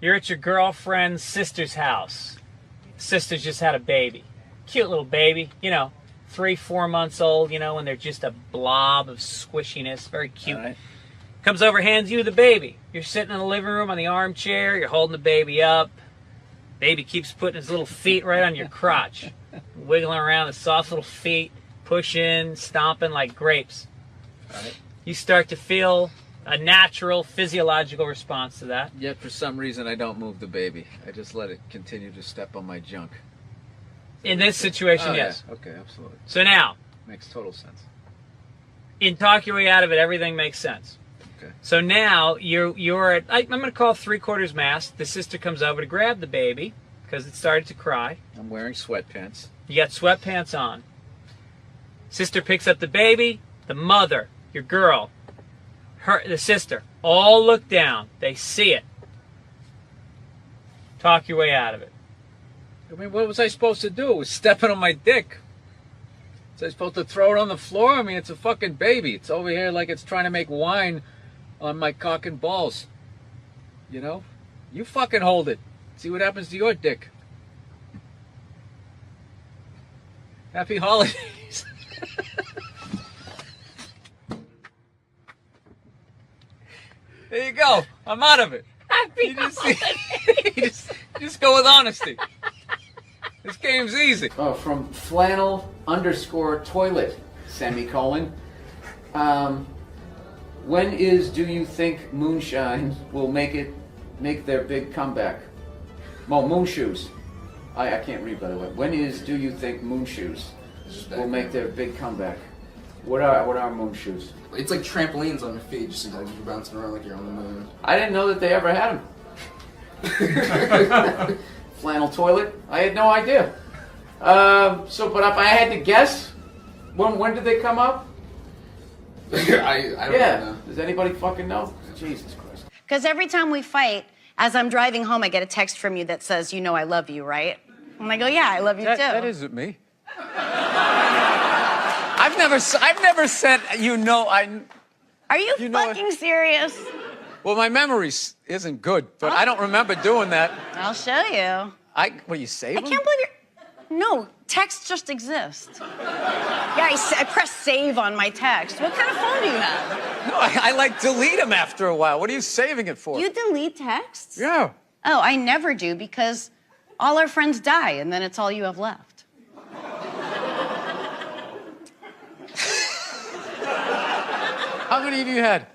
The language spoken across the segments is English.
You're at your girlfriend's sister's house. Sister's just had a baby. Cute little baby, you know, 3-4 months old, you know, and they're just a blob of squishiness. Very cute. Right. Comes over, hands you the baby. You're sitting in the living room on the armchair. You're holding the baby up. Baby keeps putting his little feet right on your crotch. Wiggling around the soft little feet, pushing, stomping like grapes. Right. You start to feel a natural physiological response to that. Yet for some reason I don't move the baby. I just let it continue to step on my junk. In this situation, yes. Yeah. Okay, absolutely. So now, makes total sense. In Talk Your Way Out of It, everything makes sense. Okay. So now you're at, I'm going to call 3/4 mast. The sister comes over to grab the baby because it started to cry. I'm wearing sweatpants. You got sweatpants on. Sister picks up the baby. The mother, your girl, the sister, all look down. They see it. Talk your way out of it. I mean, what was I supposed to do? It was stepping on my dick. Was I supposed to throw it on the floor? I mean, it's a fucking baby. It's over here like it's trying to make wine on my cock and balls. You know? You fucking hold it. See what happens to your dick. Happy holidays. There you go. I'm out of it. Happy holidays. Just go with honesty. This game's easy. Oh, from flannel_toilet, semicolon. When is do you think moonshine will make their big comeback? Well, moon shoes. I can't read, by the way. When is do you think moon shoes will make their big comeback? What are moon shoes? It's like trampolines on your feet, just like you're bouncing around like you're on the moon. I didn't know that they ever had them. Flannel toilet? I had no idea. But if I had to guess, when did they come up? I don't know. Does anybody fucking know? Jesus Christ. Because every time we fight, as I'm driving home, I get a text from you that says, you know I love you, right? And I go, yeah, I love you too. That isn't me. I've never sent, you know, Are you fucking serious? Well, my memory isn't good, but I don't remember doing that. I'll show you. What, you save them? I can't believe you're... No, texts just exist. Yeah, I press save on my text. What kind of phone do you have? No, I like delete them after a while. What are you saving it for? You delete texts? Yeah. Oh, I never do because all our friends die and then it's all you have left. How many of you had?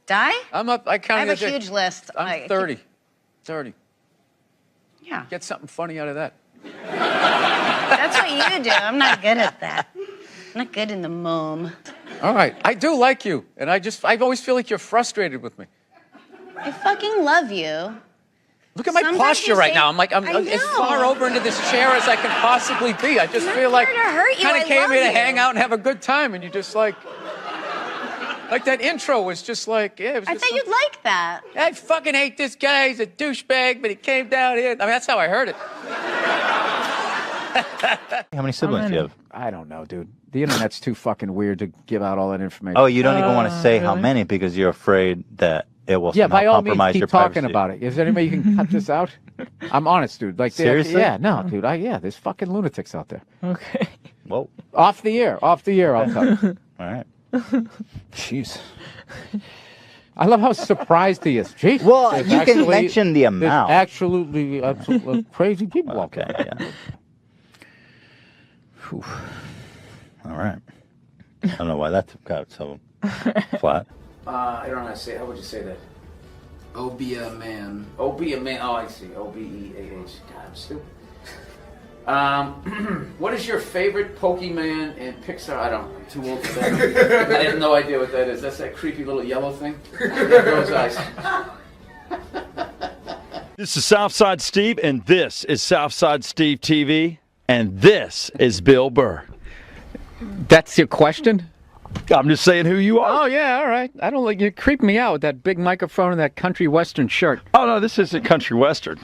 Die? I'm up. I counted. I have a huge list. I'm 30. 30. Yeah. Get something funny out of that. That's what you do. I'm not good at that. I'm not good in the moment. All right. I do like you, and I always feel like you're frustrated with me. I fucking love you. Look at my posture right now. I'm as far over into this chair as I can possibly be. I just feel like I kind of came here to hang out and have a good time, and you just like that intro was just like, yeah. It was I thought you'd like that. I fucking hate this guy. He's a douchebag, but he came down here. I mean, that's how I heard it. How many siblings do you have? I don't know, dude. The internet's too fucking weird to give out all that information. Oh, you don't even want to say how many because you're afraid that it will by all means, compromise keep your talking privacy. about it. Is there any way you can cut this out? I'm honest, dude. Like, seriously? Yeah, no, dude. There's fucking lunatics out there. Okay. Whoa. Off the air, I'll tell you. All right. Jeez. I love how surprised he is. Jeez. Well, you can mention the amount. There's absolutely crazy people out there. Okay, yeah. Whew. All right. I don't know why that got so flat. I don't know how to say it. How would you say that? Oh, be a man. Oh, be a man. Oh, I see. O-B-E-A-H. God, I'm stupid. What is your favorite Pokemon and Pixar? I'm too old for that. I have no idea what that is. That's that creepy little yellow thing. There goes eyes. This is Southside Steve, and this is Southside Steve TV, and this is Bill Burr. That's your question? I'm just saying who you are. Oh, yeah, all right. I don't like you creep me out with that big microphone and that country western shirt. Oh, no, this isn't country western.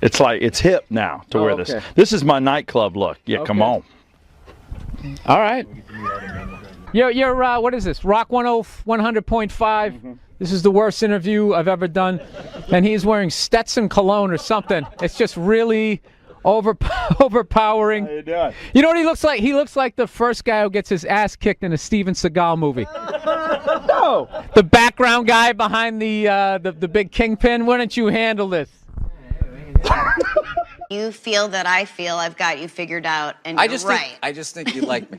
It's like, it's hip now to wear this. This is my nightclub look. Yeah, come on. All right. You're what is this? Rock 100.5, This is the worst interview I've ever done. And he's wearing Stetson cologne or something. It's just really overpowering. How you doing? You know what he looks like? He looks like the first guy who gets his ass kicked in a Steven Seagal movie. No. The background guy behind the big kingpin. Why don't you handle this? You feel that I feel I've got you figured out, and you're right. I just think you like me.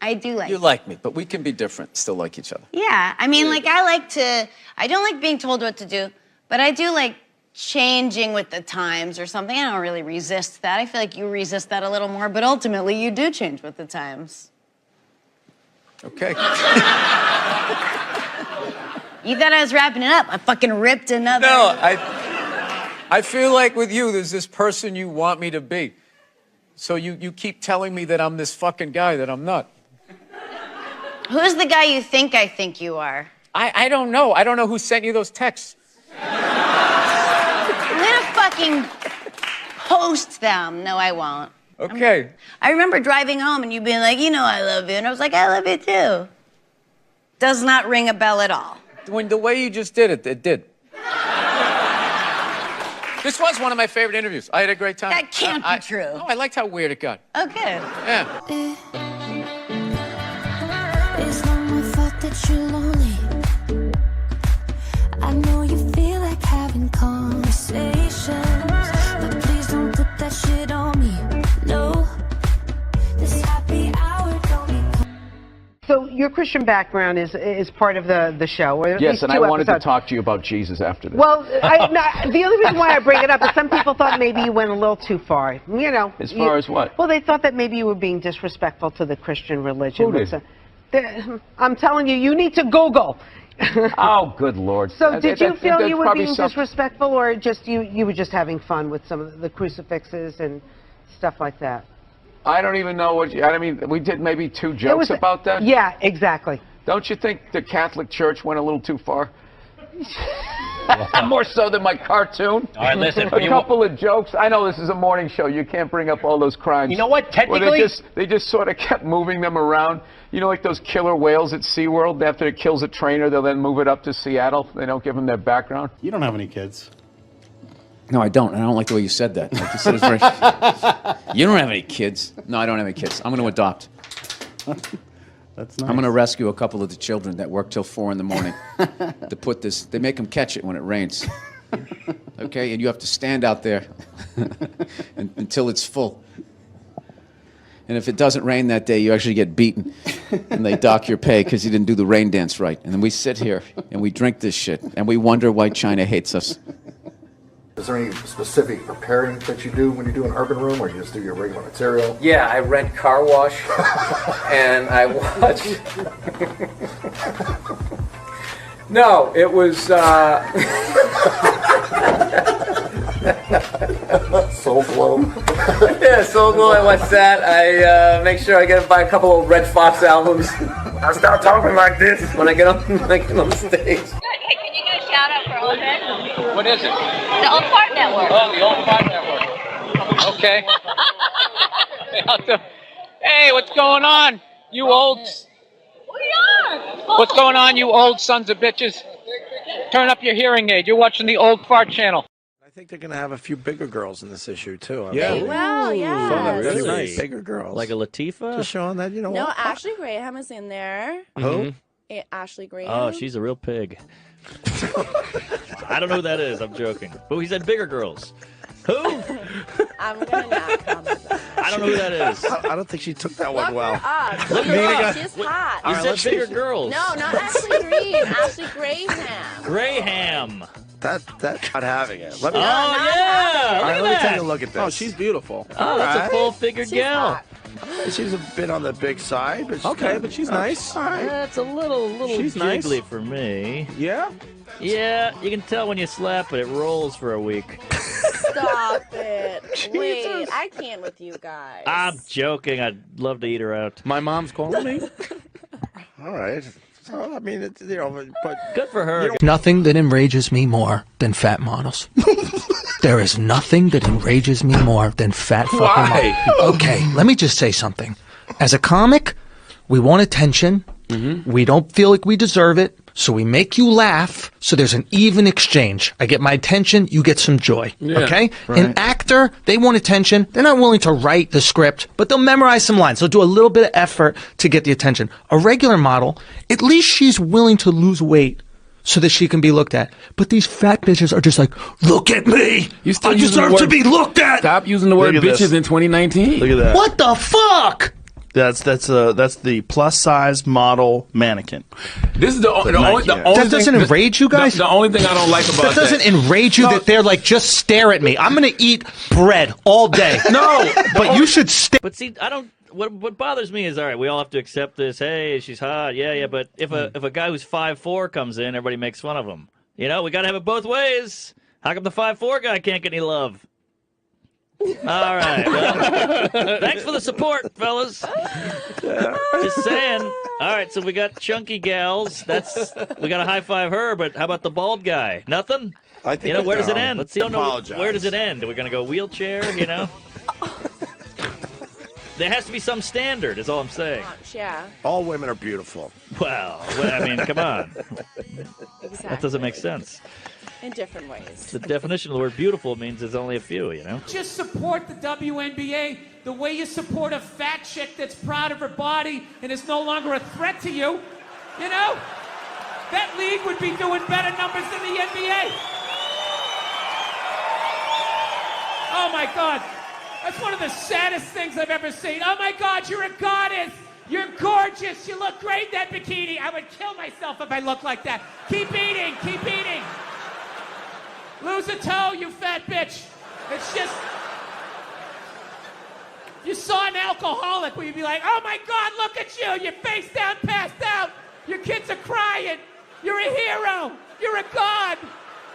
I do like You like me, but we can be different, still like each other. Yeah, I mean, like, I don't like being told what to do, but I do like changing with the times or something. I don't really resist that. I feel like you resist that a little more, but ultimately you do change with the times. Okay. You thought I was wrapping it up. I fucking ripped another. No, I feel like with you, there's this person you want me to be. So you keep telling me that I'm this fucking guy that I'm not. Who's the guy you think I think you are? I don't know. I don't know who sent you those texts. I'm gonna fucking post them. No, I won't. Okay. I remember driving home and you being like, you know I love you. And I was like, I love you too. Does not ring a bell at all. When the way you just did it, it did. This was one of my favorite interviews. I had a great time. That can't be true. No, I liked how weird it got. Oh, good. Yeah. It's long I thought that you're lonely. I know you feel like having conversations, but please don't put that shit on me. No, this happy hour don't need. So your Christian background is part of the show. Or at Yes, least and two I wanted episodes. to talk to you about Jesus after this. Well, the only reason why I bring it up is some people thought maybe you went a little too far. You know. As far as what? Well, they thought that maybe you were being disrespectful to the Christian religion. Who did? I'm telling you, you need to Google. Oh, good Lord. So did you feel you were probably being disrespectful, or just you were just having fun with some of the crucifixes and stuff like that? I don't even know what I mean, we did maybe 2 jokes about that. Yeah, exactly. Don't you think the Catholic Church went a little too far? More so than my cartoon. All right, listen. A couple of jokes. I know this is a morning show. You can't bring up all those crimes. You know what? Technically, well, they just sort of kept moving them around. You know, like those killer whales at SeaWorld. After it kills a trainer, they'll then move it up to Seattle. They don't give them their background. You don't have any kids. No, I don't. And I don't like the way you said that. Like you said, it's very... You don't have any kids. No, I don't have any kids. I'm going to adopt. That's nice. I'm going to rescue a couple of the children that work till 4 in the morning to put this. They make them catch it when it rains. Okay, and you have to stand out there until it's full. And if it doesn't rain that day, you actually get beaten, and they dock your pay because you didn't do the rain dance right. And then we sit here and we drink this shit, and we wonder why China hates us. Is there any specific preparing that you do when you do an urban room, or you just do your regular material? Yeah, I rent car wash, and I watch. No, it was. Soul Glow. Yeah, Soul Glow. I watch that. I make sure I get to buy a couple of Red Fox albums. I start talking like this when I get on stage. Hey, can you get a shout out for Old Head? What is it? The Old Fart Network. Oh, the Old Fart Network. Okay. Hey, what's going on, you old? What's going on, you old sons of bitches? Turn up your hearing aid. You're watching the Old Fart Channel. I think they're going to have a few bigger girls in this issue, too. Yeah. Well, yeah. Really? Nice. Bigger girls. Like a Latifah? Just showing that, you know No, what? Ashley Graham is in there. Who? Ashley Graham. Oh, she's a real pig. I don't know who that is. I'm joking. But he said bigger girls. Who? I'm going to not comment. I don't know who that is. I don't think she took that one well. Look her up. She's hot. You said bigger girls. No, not Ashley Green. Ashley Graham. Graham. That's not having it. Let me, yeah. All right, Look let me at take that. a look at this. Oh, she's beautiful. Oh, that's a full-figured gal. Hot. She's a bit on the big side, but she's Okay, good. but she's nice. All right. That's a little She's jiggly nice. for me. Yeah? Yeah, you can tell when you slap it. It rolls for a week. Stop it. Wait, I can't with you guys. I'm joking. I'd love to eat her out. My mom's calling me. All right. So, I mean, it's, you know, but good for her. Nothing that enrages me more than fat models. There is nothing that enrages me more than fat fucking models. Okay, let me just say something. As a comic, we want attention. We don't feel like we deserve it, So we make you laugh, so there's an even exchange. I get my attention, you get some joy. Yeah, okay? right. An actor, they want attention. They're not willing to write the script, but they'll memorize some lines. They'll do a little bit of effort to get the attention. A regular model, at least she's willing to lose weight so that she can be looked at. But these fat bitches are just like, look at me. I deserve to be looked at. Stop using the word Look at bitches this. in 2019. Look at that. What the fuck? That's the plus size model mannequin. This is the only That doesn't thing, enrage you guys? The only thing I don't like about That doesn't enrage you that they're like, just stare at me. I'm going to eat bread all day. No. But you should stare. But see, I don't. What bothers me is, all right, we all have to accept this. Hey, she's hot. Yeah. But if a guy who's 5'4" comes in, everybody makes fun of him. You know, we got to have it both ways. How come the 5'4" guy can't get any love? All right. Well, thanks for the support, fellas. Just saying. All right, so we got chunky gals. We got to high five her. But how about the bald guy? Nothing. I think Where does it end? Let's see. Apologize. Where does it end? Are we gonna go wheelchair? You know. There has to be some standard. Is all I'm saying. Yeah. All women are beautiful. Well, I mean, come on. Exactly. That doesn't make sense. In different ways. The definition of the word beautiful means there's only a few, you know? Just support the WNBA the way you support a fat chick that's proud of her body and is no longer a threat to you. You know? That league would be doing better numbers than the NBA. Oh my God. That's one of the saddest things I've ever seen. Oh my God, you're a goddess. You're gorgeous. You look great in that bikini. I would kill myself if I looked like that. Keep eating. Keep eating. Lose a toe, you fat bitch. It's just... You saw an alcoholic where you'd be like, oh my God, look at you. You're face down, passed out. Your kids are crying. You're a hero. You're a god.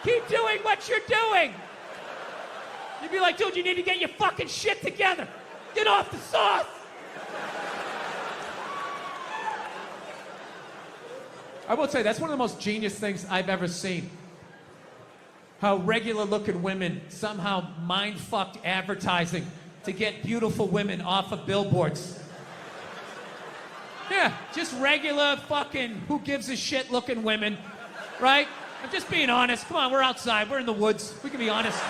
Keep doing what you're doing. You'd be like, dude, you need to get your fucking shit together. Get off the sauce. I will say, that's one of the most genius things I've ever seen. How regular-looking women somehow mind-fucked advertising to get beautiful women off of billboards. Yeah, just regular fucking who gives a shit looking women, right? I'm just being honest. Come on, we're outside. We're in the woods. We can be honest.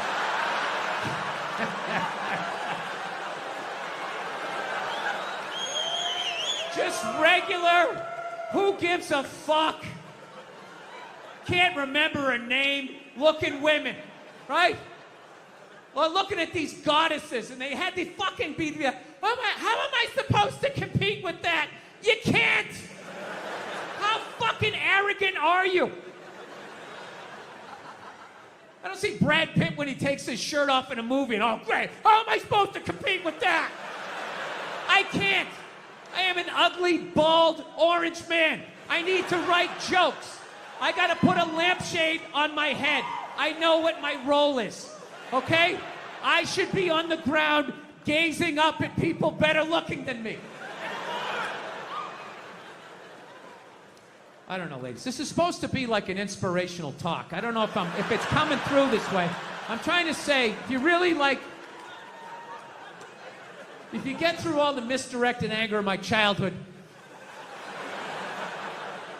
Just regular, who gives a fuck? Can't remember her name, looking women, right? Well, looking at these goddesses, and they had the fucking beat me up. How am I supposed to compete with that? You can't! How fucking arrogant are you? I don't see Brad Pitt when he takes his shirt off in a movie and, oh, great, how am I supposed to compete with that? I can't. I am an ugly, bald, orange man. I need to write jokes. I gotta put a lampshade on my head. I know what my role is, okay? I should be on the ground gazing up at people better looking than me. I don't know, ladies. This is supposed to be like an inspirational talk. I don't know if it's coming through this way. I'm trying to say, if you really like, if you get through all the misdirected anger of my childhood,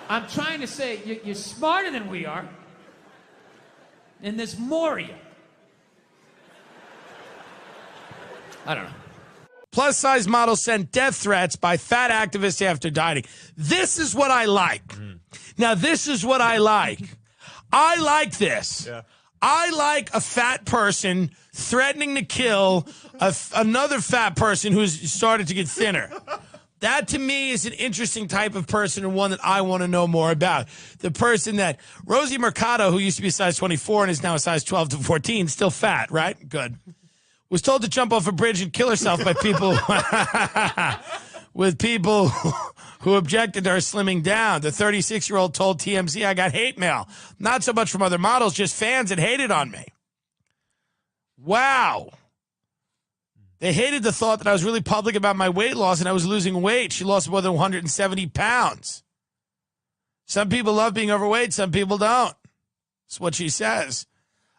I'm trying to say, you're smarter than we are, and there's more of you. I don't know. Plus size models send death threats by fat activists after dieting. This is what I like. Now, this is what I like. I like this. Yeah. I like a fat person threatening to kill another fat person who's started to get thinner. That, to me, is an interesting type of person and one that I want to know more about. The person that Rosie Mercado, who used to be a size 24 and is now a size 12 to 14, still fat, right? Good. Was told to jump off a bridge and kill herself by people with people who objected to her slimming down. The 36-year-old told TMZ, I got hate mail. Not so much from other models, just fans that hated on me. Wow. They hated the thought that I was really public about my weight loss and I was losing weight. She lost more than 170 pounds. Some people love being overweight, some people don't. That's what she says.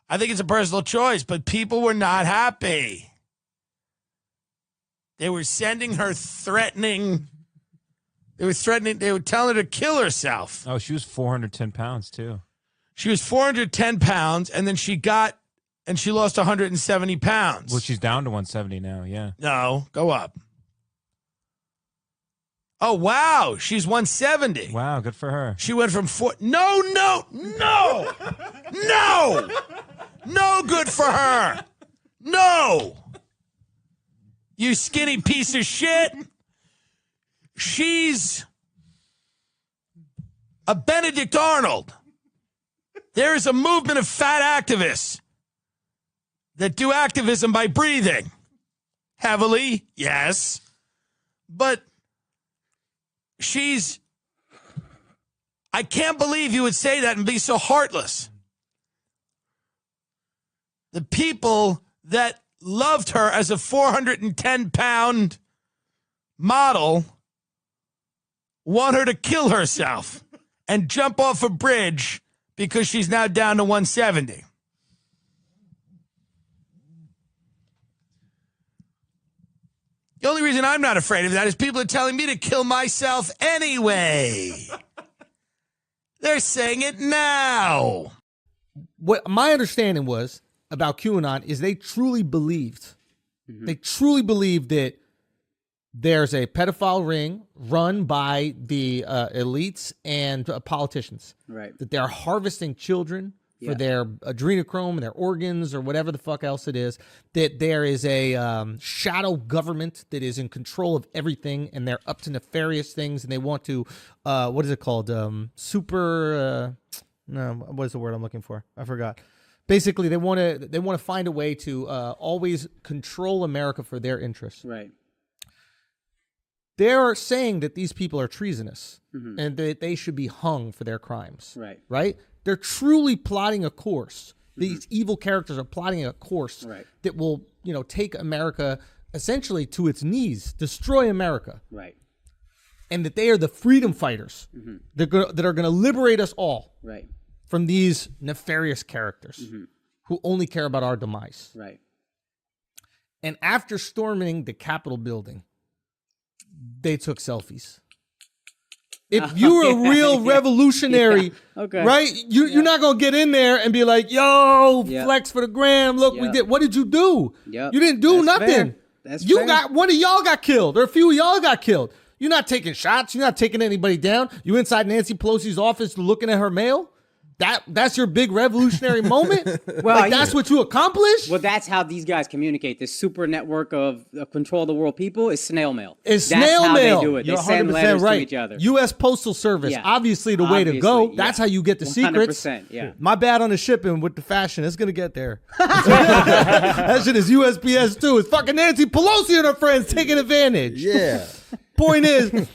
I think it's a personal choice, but people were not happy. They were sending her threatening They were threatening. They were telling her to kill herself. Oh, she was 410 pounds too. She was 410 pounds, and then she lost 170 pounds. Well, she's down to 170 now. Yeah. No, go up. Oh, wow. She's 170. Wow, good for her. She went from No good for her. No. You skinny piece of shit. She's a Benedict Arnold. There is a movement of fat activists that do activism by breathing. Heavily, yes. But I can't believe you would say that and be so heartless. The people that loved her as a 410-pound model want her to kill herself and jump off a bridge because she's now down to 170. The only reason I'm not afraid of that is people are telling me to kill myself anyway. They're saying it now. What my understanding was about QAnon is they truly believed that there's a pedophile ring run by the elites and politicians. Right. That they're harvesting children for their adrenochrome and their organs or whatever the fuck else it is. That there is a shadow government that is in control of everything, and they're up to nefarious things, and they want to, what is it called? No, what is the word I'm looking for? I forgot. Basically, they want to find a way to always control America for their interests. Right. They're saying that these people are treasonous and that they should be hung for their crimes. Right. Right? They're truly plotting a course. These evil characters are plotting a course that will, take America essentially to its knees, destroy America. Right. And that they are the freedom fighters that are going to liberate us all from these nefarious characters who only care about our demise. Right. And after storming the Capitol building, they took selfies. If you were a real revolutionary, right? You're not gonna get in there and be like, "Yo, flex for the gram. Look, we did." What did you do? You didn't do nothing. One of y'all got killed, or a few of y'all got killed. You're not taking shots. You're not taking anybody down. You inside Nancy Pelosi's office looking at her mail. That's your big revolutionary moment? Well, that's what you accomplished? Well, that's how these guys communicate. This super network of control of the world people is snail mail. It's that's snail how mail. They do it. You're they send 100% letters right. to each other. U.S. Postal Service, obviously the way to go. That's how you get the secrets. 100%, yeah. My bad on the shipping with the fashion. It's going to get there. That shit is USPS too. It's fucking Nancy Pelosi and her friends taking advantage. Yeah. Point is,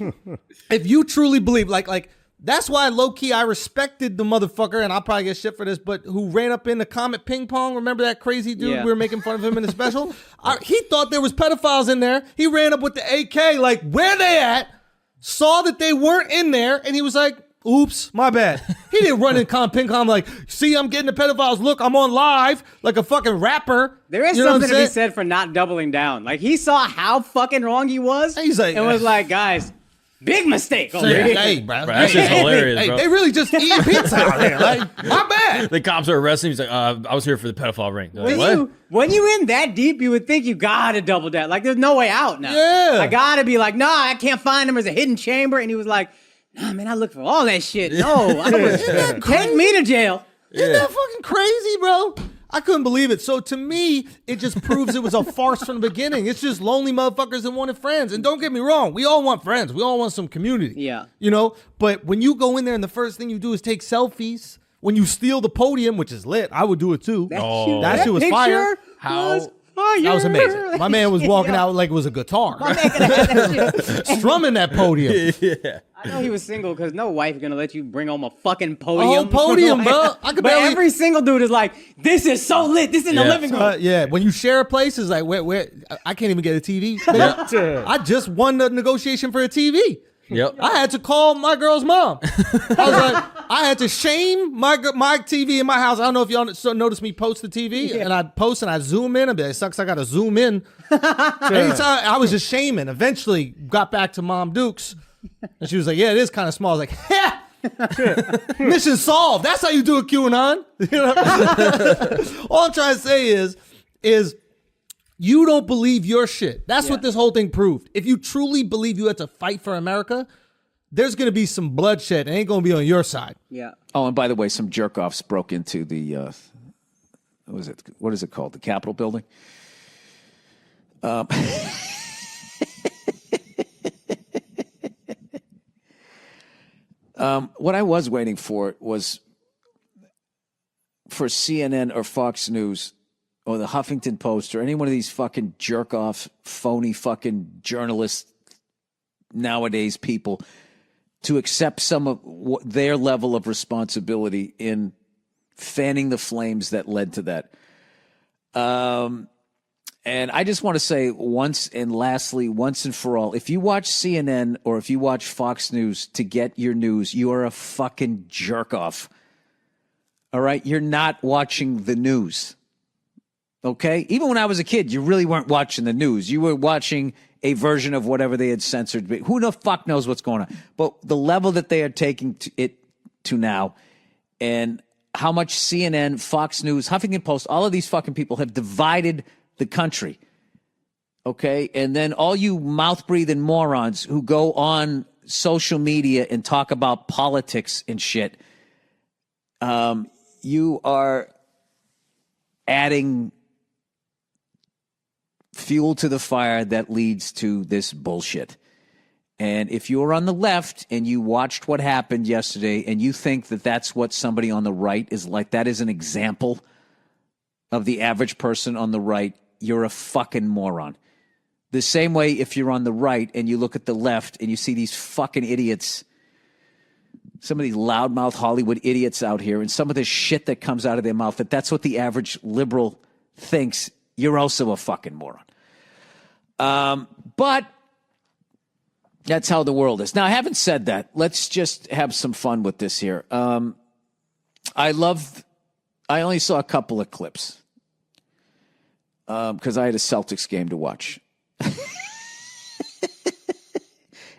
if you truly believe, like, that's why low-key I respected the motherfucker, and I'll probably get shit for this, but who ran up in the Comet Ping Pong. Remember that crazy dude? Yeah. We were making fun of him in the special? He thought there was pedophiles in there. He ran up with the AK, like, where they at? Saw that they weren't in there, and he was like, oops, my bad. He didn't run in Comet Ping Pong like, see, I'm getting the pedophiles. Look, I'm on live like a fucking rapper. There is something to be said for not doubling down. Like, he saw how fucking wrong he was, and was like, guys, big mistake. Hey, bro. That's just hilarious, bro. They really just eat pizza out here. Like, my bad. The cops are arresting him. He's like, I was here for the pedophile ring. They're like, When you in that deep, you would think you gotta double down. Like, there's no way out now. Yeah. I gotta be like, nah, I can't find him. There's a hidden chamber. And he was like, nah, man, I looked for all that shit. No, take me to jail. Isn't that fucking crazy, bro? I couldn't believe it. So to me, it just proves it was a farce from the beginning. It's just lonely motherfuckers that wanted friends. And don't get me wrong, we all want friends. We all want some community. Yeah. But when you go in there and the first thing you do is take selfies, when you steal the podium, which is lit, I would do it too. That shit was fire. That was amazing. My man was walking out like it was a guitar. My man could have had that shit. Strumming that podium. Yeah. I know he was single because no wife is gonna let you bring home a fucking podium. A whole podium, bro. But every single dude is like, this is so lit. This is in the living room. When you share a place, it's like, where I can't even get a TV. I just won the negotiation for a TV. Yep. I had to call my girl's mom. I was like, I had to shame my TV in my house. I don't know if y'all notice me post the TV, and I post and I zoom in. It sucks. I got to zoom in. Anytime I was just shaming. Eventually, got back to Mom Dukes. And she was like, yeah, it is kind of small. I was like, yeah. Mission solved. That's how you do a QAnon. You know? All I'm trying to say is you don't believe your shit. That's what this whole thing proved. If you truly believe you had to fight for America, there's going to be some bloodshed. It ain't going to be on your side. Yeah. Oh, and by the way, some jerk-offs broke into the, what is it called? The Capitol building? What I was waiting for was for CNN or Fox News or the Huffington Post or any one of these fucking jerk-off, phony fucking journalists nowadays people to accept some of their level of responsibility in fanning the flames that led to that. And I just want to say once and for all, if you watch CNN or if you watch Fox News to get your news, you are a fucking jerk off. All right? You're not watching the news. Okay? Even when I was a kid, you really weren't watching the news. You were watching a version of whatever they had censored. Who the fuck knows what's going on? But the level that they are taking it to now, and how much CNN, Fox News, Huffington Post, all of these fucking people have divided the country. Okay? And then all you mouth-breathing morons who go on social media and talk about politics and shit, you are adding fuel to the fire that leads to this bullshit. And if you're on the left and you watched what happened yesterday and you think that that's what somebody on the right is like, that is an example of the average person on the right, you're a fucking moron. The same way if you're on the right and you look at the left and you see these fucking idiots, some of these loudmouth Hollywood idiots out here, and some of the shit that comes out of their mouth, that's what the average liberal thinks, you're also a fucking moron. But that's how the world is. Now, having said that, let's just have some fun with this here. I only saw a couple of clips because I had a Celtics game to watch.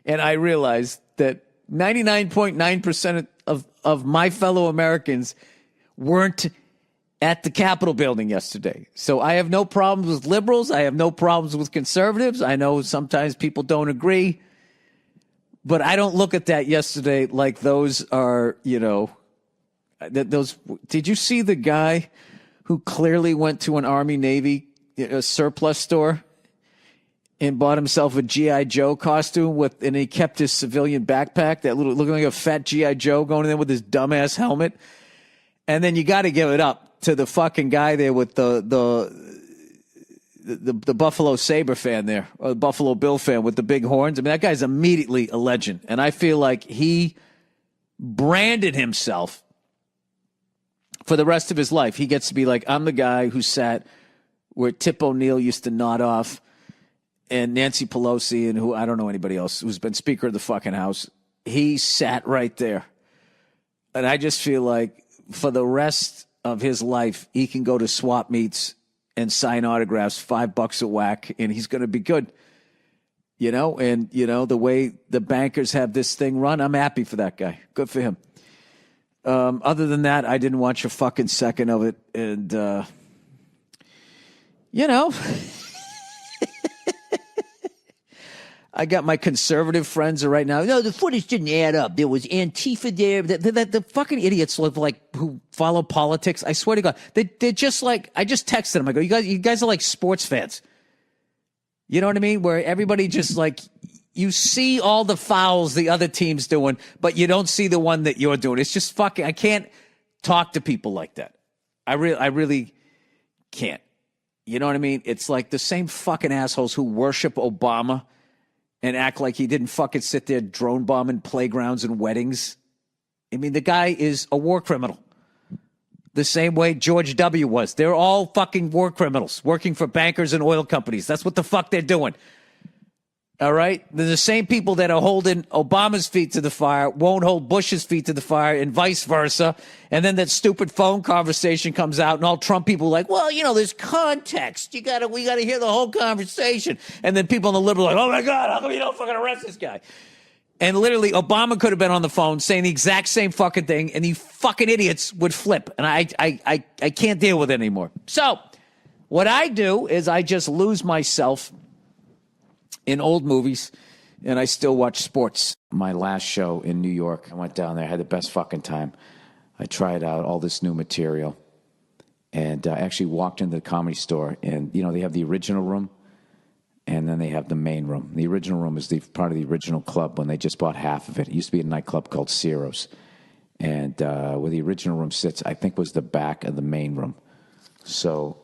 And I realized that 99.9% of my fellow Americans weren't at the Capitol building yesterday. So I have no problems with liberals. I have no problems with conservatives. I know sometimes people don't agree. But I don't look at that yesterday like those are, those. Did you see the guy who clearly went to an Army Navy surplus store and bought himself a G.I. Joe costume and he kept his civilian backpack, that little looking like a fat G.I. Joe going in there with his dumbass helmet? And then you got to give it up to the fucking guy there with the Buffalo Sabre fan there, or the Buffalo Bill fan with the big horns. I mean, that guy's immediately a legend. And I feel like he branded himself for the rest of his life. He gets to be like, I'm the guy who sat where Tip O'Neill used to nod off, and Nancy Pelosi, and who, I don't know anybody else who's been Speaker of the fucking House. He sat right there. And I just feel like for the rest of his life, he can go to swap meets and sign autographs, $5 a whack, and he's going to be good. And the way the bankers have this thing run, I'm happy for that guy. Good for him. Other than that, I didn't watch a fucking second of it. And, I got my conservative friends right now. No, the footage didn't add up. There was Antifa there. The fucking idiots who follow politics. I swear to God, they're just like, I just texted them. I go, you guys are like sports fans. You know what I mean? Where everybody just like, you see all the fouls the other team's doing, but you don't see the one that you're doing. It's just fucking, I can't talk to people like that. I really can't. You know what I mean? It's like the same fucking assholes who worship Obama and act like he didn't fucking sit there drone bombing playgrounds and weddings. I mean, the guy is a war criminal. The same way George W. was. They're all fucking war criminals working for bankers and oil companies. That's what the fuck they're doing. All right? They're the same people that are holding Obama's feet to the fire, won't hold Bush's feet to the fire, and vice versa. And then that stupid phone conversation comes out, and all Trump people are like, well, there's context. We gotta hear the whole conversation. And then people on the liberal are like, oh my God, how come you don't fucking arrest this guy? And literally, Obama could have been on the phone saying the exact same fucking thing, and the fucking idiots would flip. And I can't deal with it anymore. So what I do is I just lose myself in old movies, and I still watch sports. My last show in New York, I went down there, I had the best fucking time. I tried out all this new material, and I actually walked into the Comedy Store, and, you know, they have the original room, and then they have the main room. The original room is part of the original club when they just bought half of it. It used to be a nightclub called Ciro's. And where the original room sits, I think, was the back of the main room. So,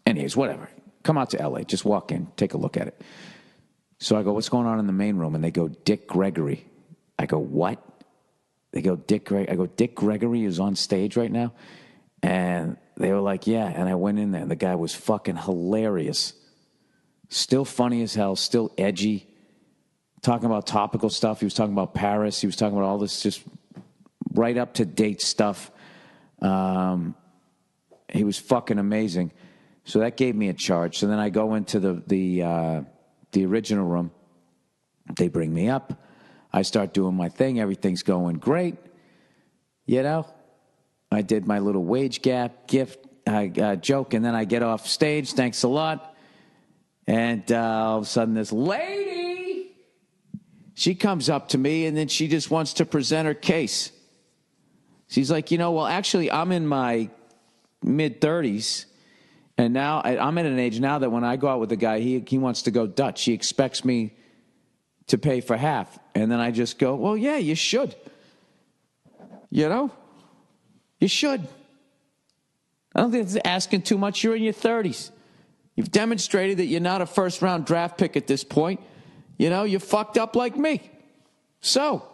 anyways, whatever. Come out to L.A. Just walk in. Take a look at it. So I go, what's going on in the main room? And they go, Dick Gregory. I go, what? They go, Dick Gregory. I go, Dick Gregory is on stage right now? And they were like, yeah. And I went in there, and the guy was fucking hilarious. Still funny as hell, still edgy, talking about topical stuff. He was talking about Paris. He was talking about all this just right up-to-date stuff. He was fucking amazing. So that gave me a charge. So then I go into the original room. They bring me up. I start doing my thing. Everything's going great. You know, I did my little wage gap joke, and then I get off stage. Thanks a lot. And all of a sudden, this lady, she comes up to me, and then she just wants to present her case. She's like, you know, well, actually, I'm in my mid-30s, and now I'm at an age now that when I go out with a guy, he wants to go Dutch. He expects me to pay for half. And then I just go, well, yeah, you should. You know? You should. I don't think it's asking too much. You're in your 30s. You've demonstrated that you're not a first-round draft pick at this point. You know, you're fucked up like me. So,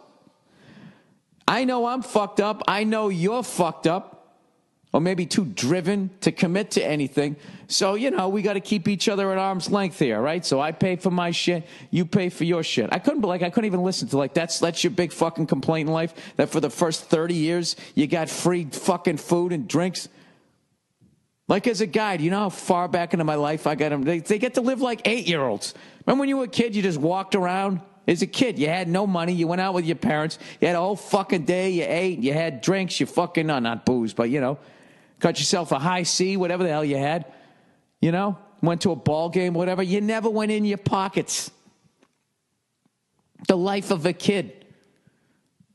I know I'm fucked up. I know you're fucked up. Or maybe too driven to commit to anything. So, you know, we got to keep each other at arm's length here, right? So I pay for my shit. You pay for your shit. I couldn't even listen to, like, that's your big fucking complaint in life? That for the first 30 years, you got free fucking food and drinks? Like, as a guy, do you know how far back into my life I got them? They get to live like 8-year-olds. Remember when you were a kid, you just walked around? As a kid, you had no money. You went out with your parents. You had a whole fucking day. You ate. You had drinks. You fucking, no, not booze, but, you know, got yourself a high C, whatever the hell you had. You know, went to a ball game, whatever. You never went in your pockets. The life of a kid.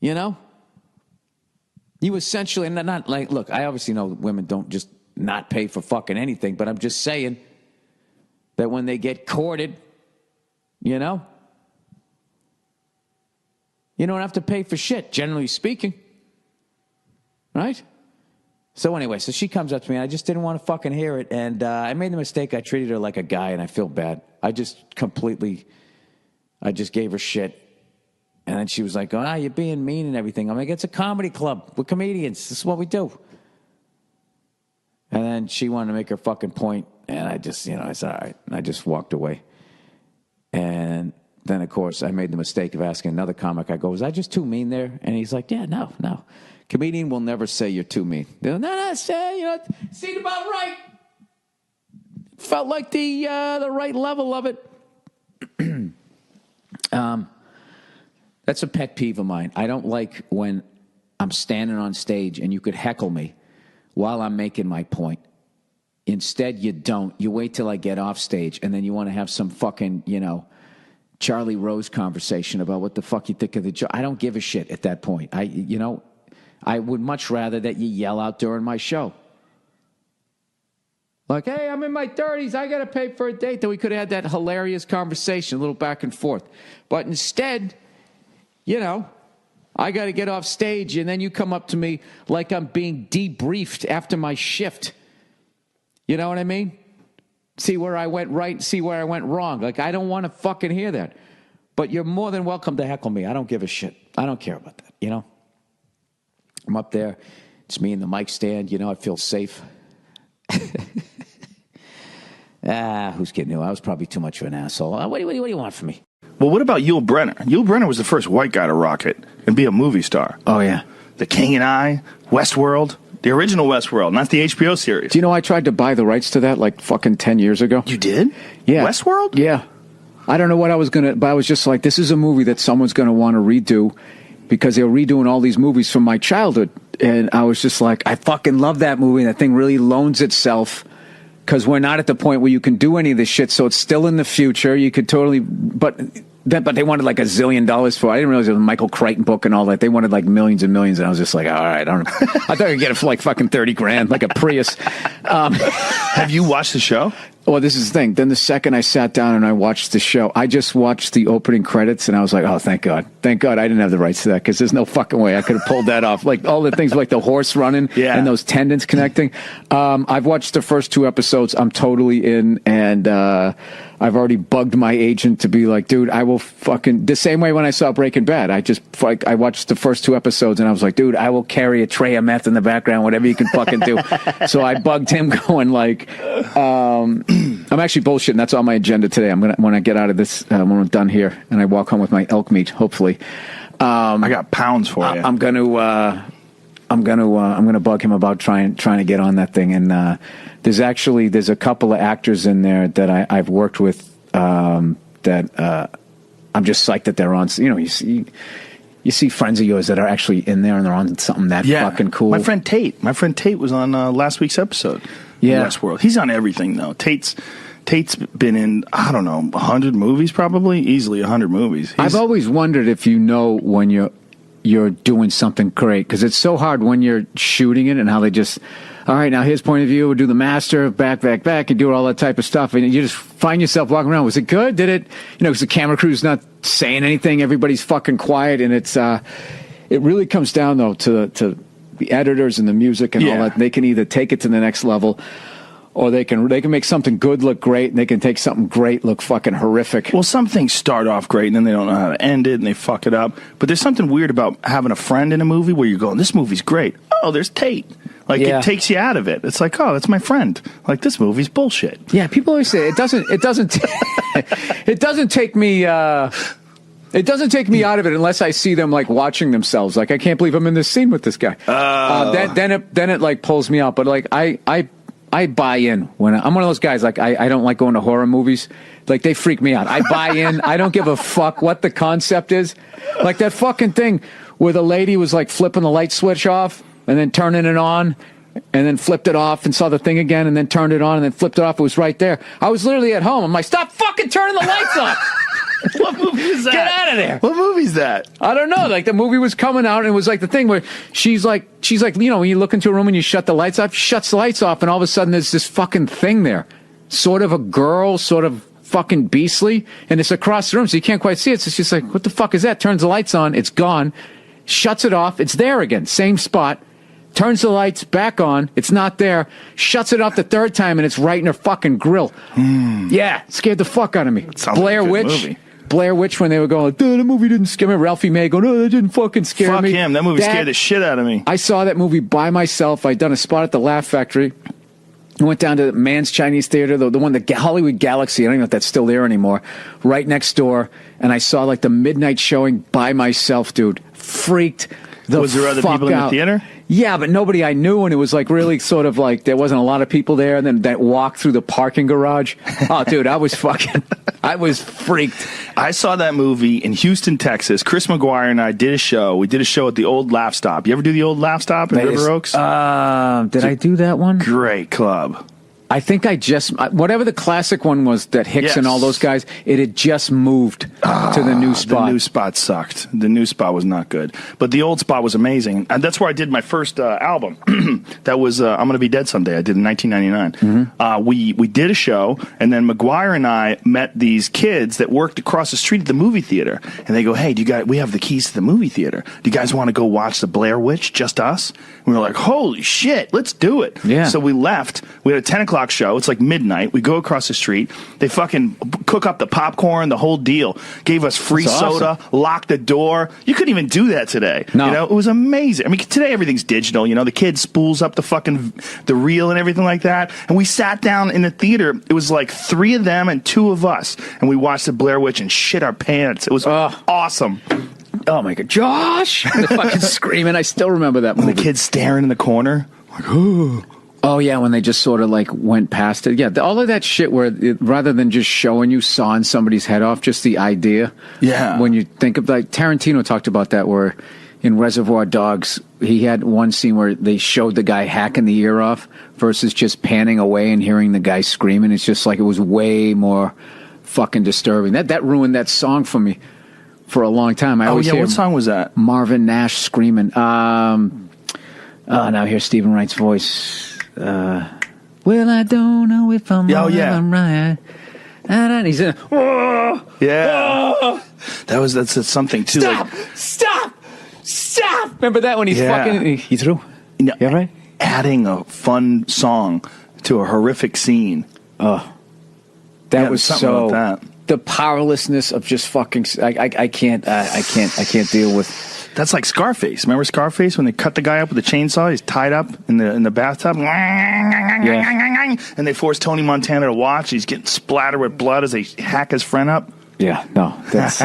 You know? You essentially, not like, look, I obviously know women don't just not pay for fucking anything, but I'm just saying that when they get courted, you know, you don't have to pay for shit, generally speaking. Right? So anyway, so she comes up to me, and I just didn't want to fucking hear it, and I made the mistake. I treated her like a guy, and I feel bad. I just gave her shit. And then she was like, oh, you're being mean and everything. I'm like, it's a comedy club. We're comedians. This is what we do. And then she wanted to make her fucking point, and I just, you know, I said, all right. And I just walked away. And then, of course, I made the mistake of asking another comic. I go, was I just too mean there? And he's like, yeah, no. Comedian will never say you're too mean. No, say, you know, seemed about right. Felt like the right level of it. That's a pet peeve of mine. I don't like when I'm standing on stage and you could heckle me while I'm making my point. Instead, you don't. You wait till I get off stage, and then you want to have some fucking, you know, Charlie Rose conversation about what the fuck you think of the joke. I don't give a shit at that point. I would much rather that you yell out during my show. Like, hey, I'm in my 30s. I got to pay for a date. Then we could have had that hilarious conversation, a little back and forth. But instead, you know, I got to get off stage, and then you come up to me like I'm being debriefed after my shift. You know what I mean? See where I went right, see where I went wrong. Like, I don't want to fucking hear that. But you're more than welcome to heckle me. I don't give a shit. I don't care about that, you know? I'm up there. It's me and the mic stand. You know, I feel safe. Who's kidding you? I was probably too much of an asshole. What do you want from me? Well, what about Yul Brynner? Yul Brynner was the first white guy to rock it and be a movie star. Oh, yeah. The King and I, Westworld, the original Westworld, not the HBO series. Do you know I tried to buy the rights to that like fucking 10 years ago? You did? Yeah. Westworld? Yeah. I don't know what I was going to, but I was just like, this is a movie that someone's going to want to redo because they're redoing all these movies from my childhood. And I was just like, I fucking love that movie. And that thing really loans itself because we're not at the point where you can do any of this shit. So it's still in the future. You could totally, but they wanted like $1 zillion for it. I didn't realize it was a Michael Crichton book and all that. They wanted like millions and millions. And I was just like, all right, I don't know. I thought I could get it for like fucking 30 grand, like a Prius. Have you watched the show? Well, this is the thing. Then the second I sat down and I watched the show, I just watched the opening credits and I was like, oh, thank God. Thank God I didn't have the rights to that because there's no fucking way I could have pulled that off. Like all the things like the horse running and those tendons connecting. I've watched the first 2 episodes. I'm totally in and I've already bugged my agent to be like, dude, I will fucking, the same way when I saw Breaking Bad. I watched the first 2 episodes and I was like, dude, I will carry a tray of meth in the background, whatever you can fucking do. So I bugged him going like, I'm actually bullshitting. That's on my agenda today. I'm gonna when I get out of this when we're done here and I walk home with my elk meat. Hopefully, I got pounds for you. I'm gonna bug him about trying to get on that thing. And there's a couple of actors in there that I've worked with that I'm just psyched that they're on. You know, you see friends of yours that are actually in there and they're on something that fucking cool. My friend Tate was on last week's episode. Yeah, Westworld. He's on everything though. Tate's been in, I don't know, 100 movies probably, easily 100 movies. I've always wondered if you know when you're doing something great because it's so hard when you're shooting it and how they just, all right, now his point of view, we'll do the master, back, and do all that type of stuff. And you just find yourself walking around. Was it good? Did it, because the camera crew's not saying anything. Everybody's fucking quiet. And it's, it really comes down though to the editors and the music and all that. They can either take it to the next level or they can make something good look great and they can take something great look fucking horrific. Well, some things start off great and then they don't know how to end it and they fuck it up. But there's something weird about having a friend in a movie where you're going, this movie's great. Oh, there's Tate. Like it takes you out of it. It's like, oh, that's my friend. Like this movie's bullshit. Yeah, people always say it doesn't take me it doesn't take me out of it unless I see them like watching themselves. Like I can't believe I'm in this scene with this guy. Then it like pulls me out. But like I buy in when I'm one of those guys. Like I don't like going to horror movies. Like they freak me out. I buy in. I don't give a fuck what the concept is. Like that fucking thing where the lady was like flipping the light switch off and then turning it on and then flipped it off and saw the thing again and then turned it on and then flipped it off. It was right there. I was literally at home. I'm like, stop fucking turning the lights off. What movie is that? Get out of there. What movie's that? I don't know. Like the movie was coming out and it was like the thing where she's like, when you look into a room and you shut the lights off, she shuts the lights off and all of a sudden there's this fucking thing there. Sort of a girl, sort of fucking beastly, and it's across the room so you can't quite see it. So she's like, what the fuck is that? Turns the lights on, it's gone. Shuts it off, it's there again, same spot. Turns the lights back on, it's not there. Shuts it off the 3rd time and it's right in her fucking grill. Yeah, scared the fuck out of me. Blair Witch. Blair Witch when they were going, dude, the movie didn't scare me. Ralphie May going, no, that didn't fucking scare me. Fuck him. That movie scared the shit out of me. I saw that movie by myself. I'd done a spot at the Laugh Factory. I went down to Mann's Chinese Theater, the one, the Hollywood Galaxy. I don't even know if that's still there anymore. Right next door. And I saw like the midnight showing by myself, dude. Freaked the fuck out. Was there other people in the theater? Yeah, but nobody I knew, and it was like really sort of like there wasn't a lot of people there. And then that walk through the parking garage. Oh, dude, I was freaked. I saw that movie in Houston, Texas. Chris McGuire and I did a show. We did a show at the old Laugh Stop. You ever do the old Laugh Stop in River Oaks? Did I do that one? Great club. I think whatever the classic one was that Hicks and all those guys, it had just moved to the new spot. The new spot sucked. The new spot was not good. But the old spot was amazing. And that's where I did my first album. That was I'm Gonna Be Dead Someday. I did in 1999. We did a show, and then McGuire and I met these kids that worked across the street at the movie theater. And they go, hey, we have the keys to the movie theater. Do you guys want to go watch the Blair Witch, just us? And we were like, holy shit, let's do it. Yeah. So we left. We had a 10 o'clock show. It's like midnight. We go across the street. They fucking cook up the popcorn, the whole deal. Gave us free soda, locked the door. You couldn't even do that today. No. You know, it was amazing. I mean, today everything's digital. You know, the kid spools up the reel and everything like that. And we sat down in the theater. It was like 3 of them and 2 of us. And we watched the Blair Witch and shit our pants. It was awesome. Oh my God, Josh! They're fucking screaming. I still remember that movie. And the kid staring in the corner. Like, oh. Oh yeah, when they just sort of like went past it. Yeah, all of that shit where rather than just showing you sawing somebody's head off, just the idea. Yeah. When you think of like Tarantino talked about that, where in Reservoir Dogs he had one scene where they showed the guy hacking the ear off versus just panning away and hearing the guy screaming. It's just like it was way more fucking disturbing. That ruined that song for me for a long time. I always hear what song was that? Marvin Nash screaming. Now here's Stephen Wright's voice. Well, I don't know if I'm wrong, if I'm right. And he's in. Whoa, Yeah. whoa. That's something too. Stop! Remember that when he's fucking. He threw. Yeah, right. Adding a fun song to a horrific scene. Oh, that was something so. about that. The powerlessness of just fucking. I can't deal with. That's like Scarface. Remember Scarface when they cut the guy up with the chainsaw? He's tied up in the bathtub. Yeah. And they force Tony Montana to watch. He's getting splattered with blood as they hack his friend up. Yeah, no, that's.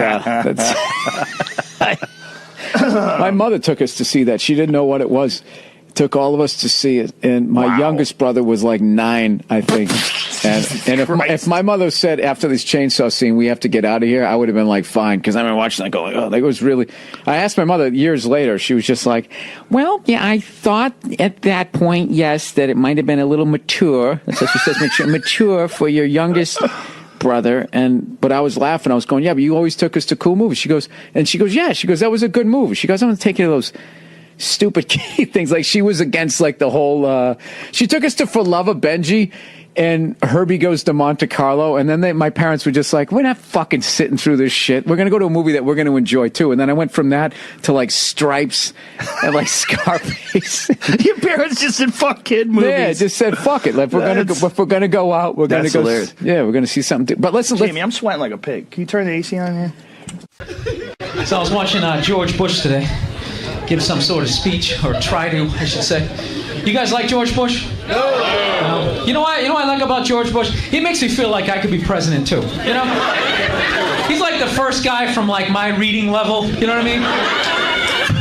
My mother took us to see that. She didn't know what it was. Took all of us to see it, and my youngest brother was like 9, I think. And if my mother said after this chainsaw scene we have to get out of here, I would have been like fine, because I remember watching that going, oh, that was really. I asked my mother years later. She was just like, well, yeah, I thought at that point, yes, that it might have been a little mature. That's what she says, mature for your youngest brother. But I was laughing. I was going, yeah, but you always took us to cool movies. She goes, yeah. She goes, that was a good movie. She goes, I'm going to take you to those stupid things. Like she was against like the whole. She took us to For Love of Benji. And Herbie Goes to Monte Carlo, and then my parents were just like, we're not fucking sitting through this shit. We're going to go to a movie that we're going to enjoy, too. And then I went from that to, like, Stripes and, like, Scarface. Your parents just said, fuck kid movies. Yeah, just said, fuck it. Like, if we're going to go out, we're going to go. Hilarious. Yeah, we're going to see something. But listen, Jamie, I'm sweating like a pig. Can you turn the AC on here? So I was watching George Bush today give some sort of speech, or try to, I should say. You guys like George Bush? No. You know what I like about George Bush? He makes me feel like I could be president too. You know? He's like the first guy from like my reading level. You know what I mean?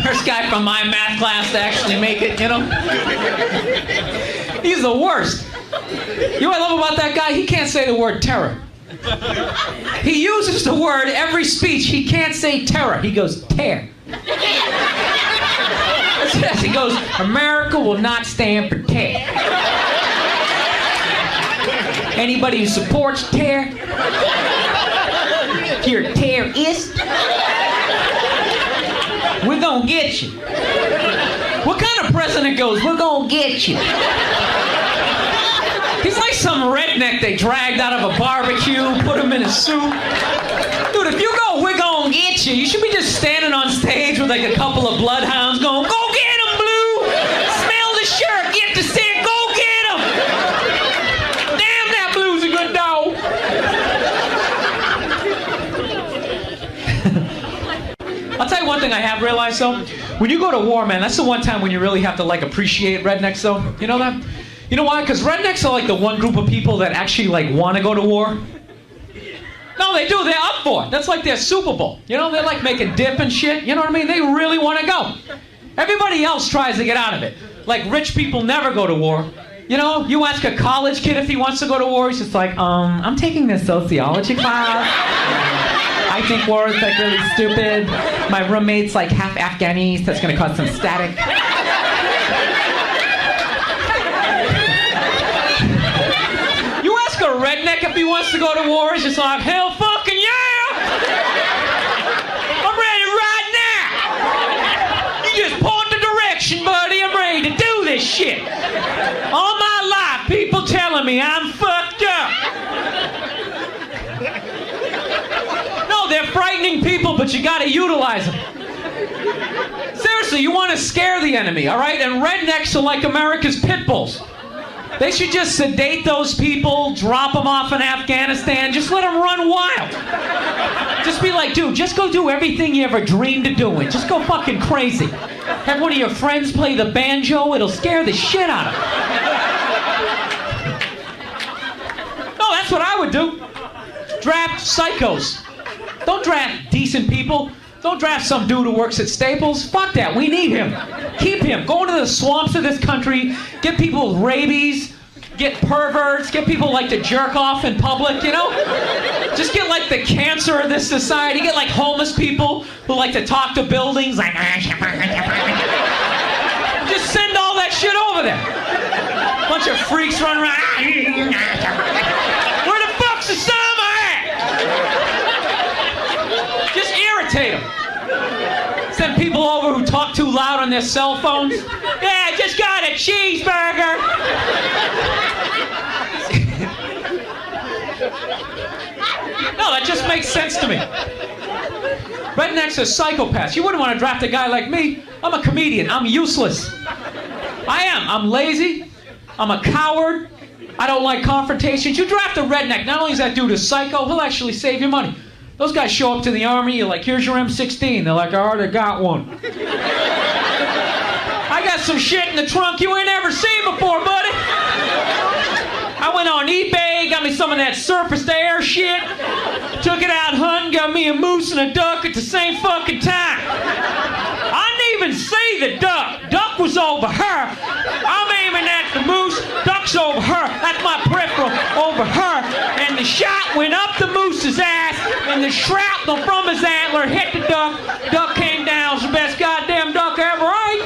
First guy from my math class to actually make it. You know? He's the worst. You know what I love about that guy? He can't say the word terror. He uses the word every speech. He can't say terror. He goes tear. He goes, America will not stand for tear. Anybody who supports tear, you're a terrorist, we're gonna get you. What kind of president goes, we're gonna get you? He's like some redneck they dragged out of a barbecue, put him in a suit. Dude, if you go, we're gonna get you, you should be just standing on stage with like a couple of bloodhounds going, go get him, Blue! Smell the shirt, get the stick, go get him! Damn, that Blue's a good dog! I'll tell you one thing I have realized though. When you go to war, man, that's the one time when you really have to like appreciate rednecks though. You know that? You know why? Because rednecks are like the one group of people that actually like want to go to war. No, they do. They're up for it. That's like their Super Bowl. You know, they're like making dip and shit. You know what I mean? They really want to go. Everybody else tries to get out of it. Like rich people never go to war. You know, you ask a college kid if he wants to go to war, he's just like, I'm taking this sociology class. I think war is like really stupid. My roommate's like half Afghanis. That's going to cause some static. A redneck if he wants to go to war, he's just like, hell fucking yeah! I'm ready right now! You just point the direction, buddy, I'm ready to do this shit! All my life, people telling me I'm fucked up! No, they're frightening people, but you gotta utilize them. Seriously, you want to scare the enemy, alright? And rednecks are like America's Pitbulls. They should just sedate those people, drop them off in Afghanistan, just let them run wild. Just be like, dude, just go do everything you ever dreamed of doing. Just go fucking crazy. Have one of your friends play the banjo, it'll scare the shit out of them. No, that's what I would do. Draft psychos. Don't draft decent people. Don't draft some dude who works at Staples. Fuck that. We need him. Keep him. Go into the swamps of this country. Get people with rabies. Get perverts. Get people like to jerk off in public, you know? Just get like the cancer of this society. Get like homeless people who like to talk to buildings. Like, just send all that shit over there. Bunch of freaks running around. Where the fuck's the summer at? Just irritate them. Send people over who talk too loud on their cell phones. Yeah, I just got a cheeseburger. No, that just makes sense to me. Rednecks are psychopaths. You wouldn't want to draft a guy like me. I'm a comedian. I'm useless. I am. I'm lazy. I'm a coward. I don't like confrontations. You draft a redneck. Not only is that dude a psycho, he'll actually save you money. Those guys show up to the army, you're like, here's your M16. They're like, I already got one. I got some shit in the trunk you ain't ever seen before, buddy. I went on eBay, got me some of that surface to air shit, took it out hunting, got me a moose and a duck at the same fucking time. I didn't even see the duck. Duck was over her. I'm aiming at the moose, duck's over her. That's my peripheral over her. And the shot went up the moose's ass, and the shrapnel from his antler hit the duck. Duck came down. It's the best goddamn duck I ever ate.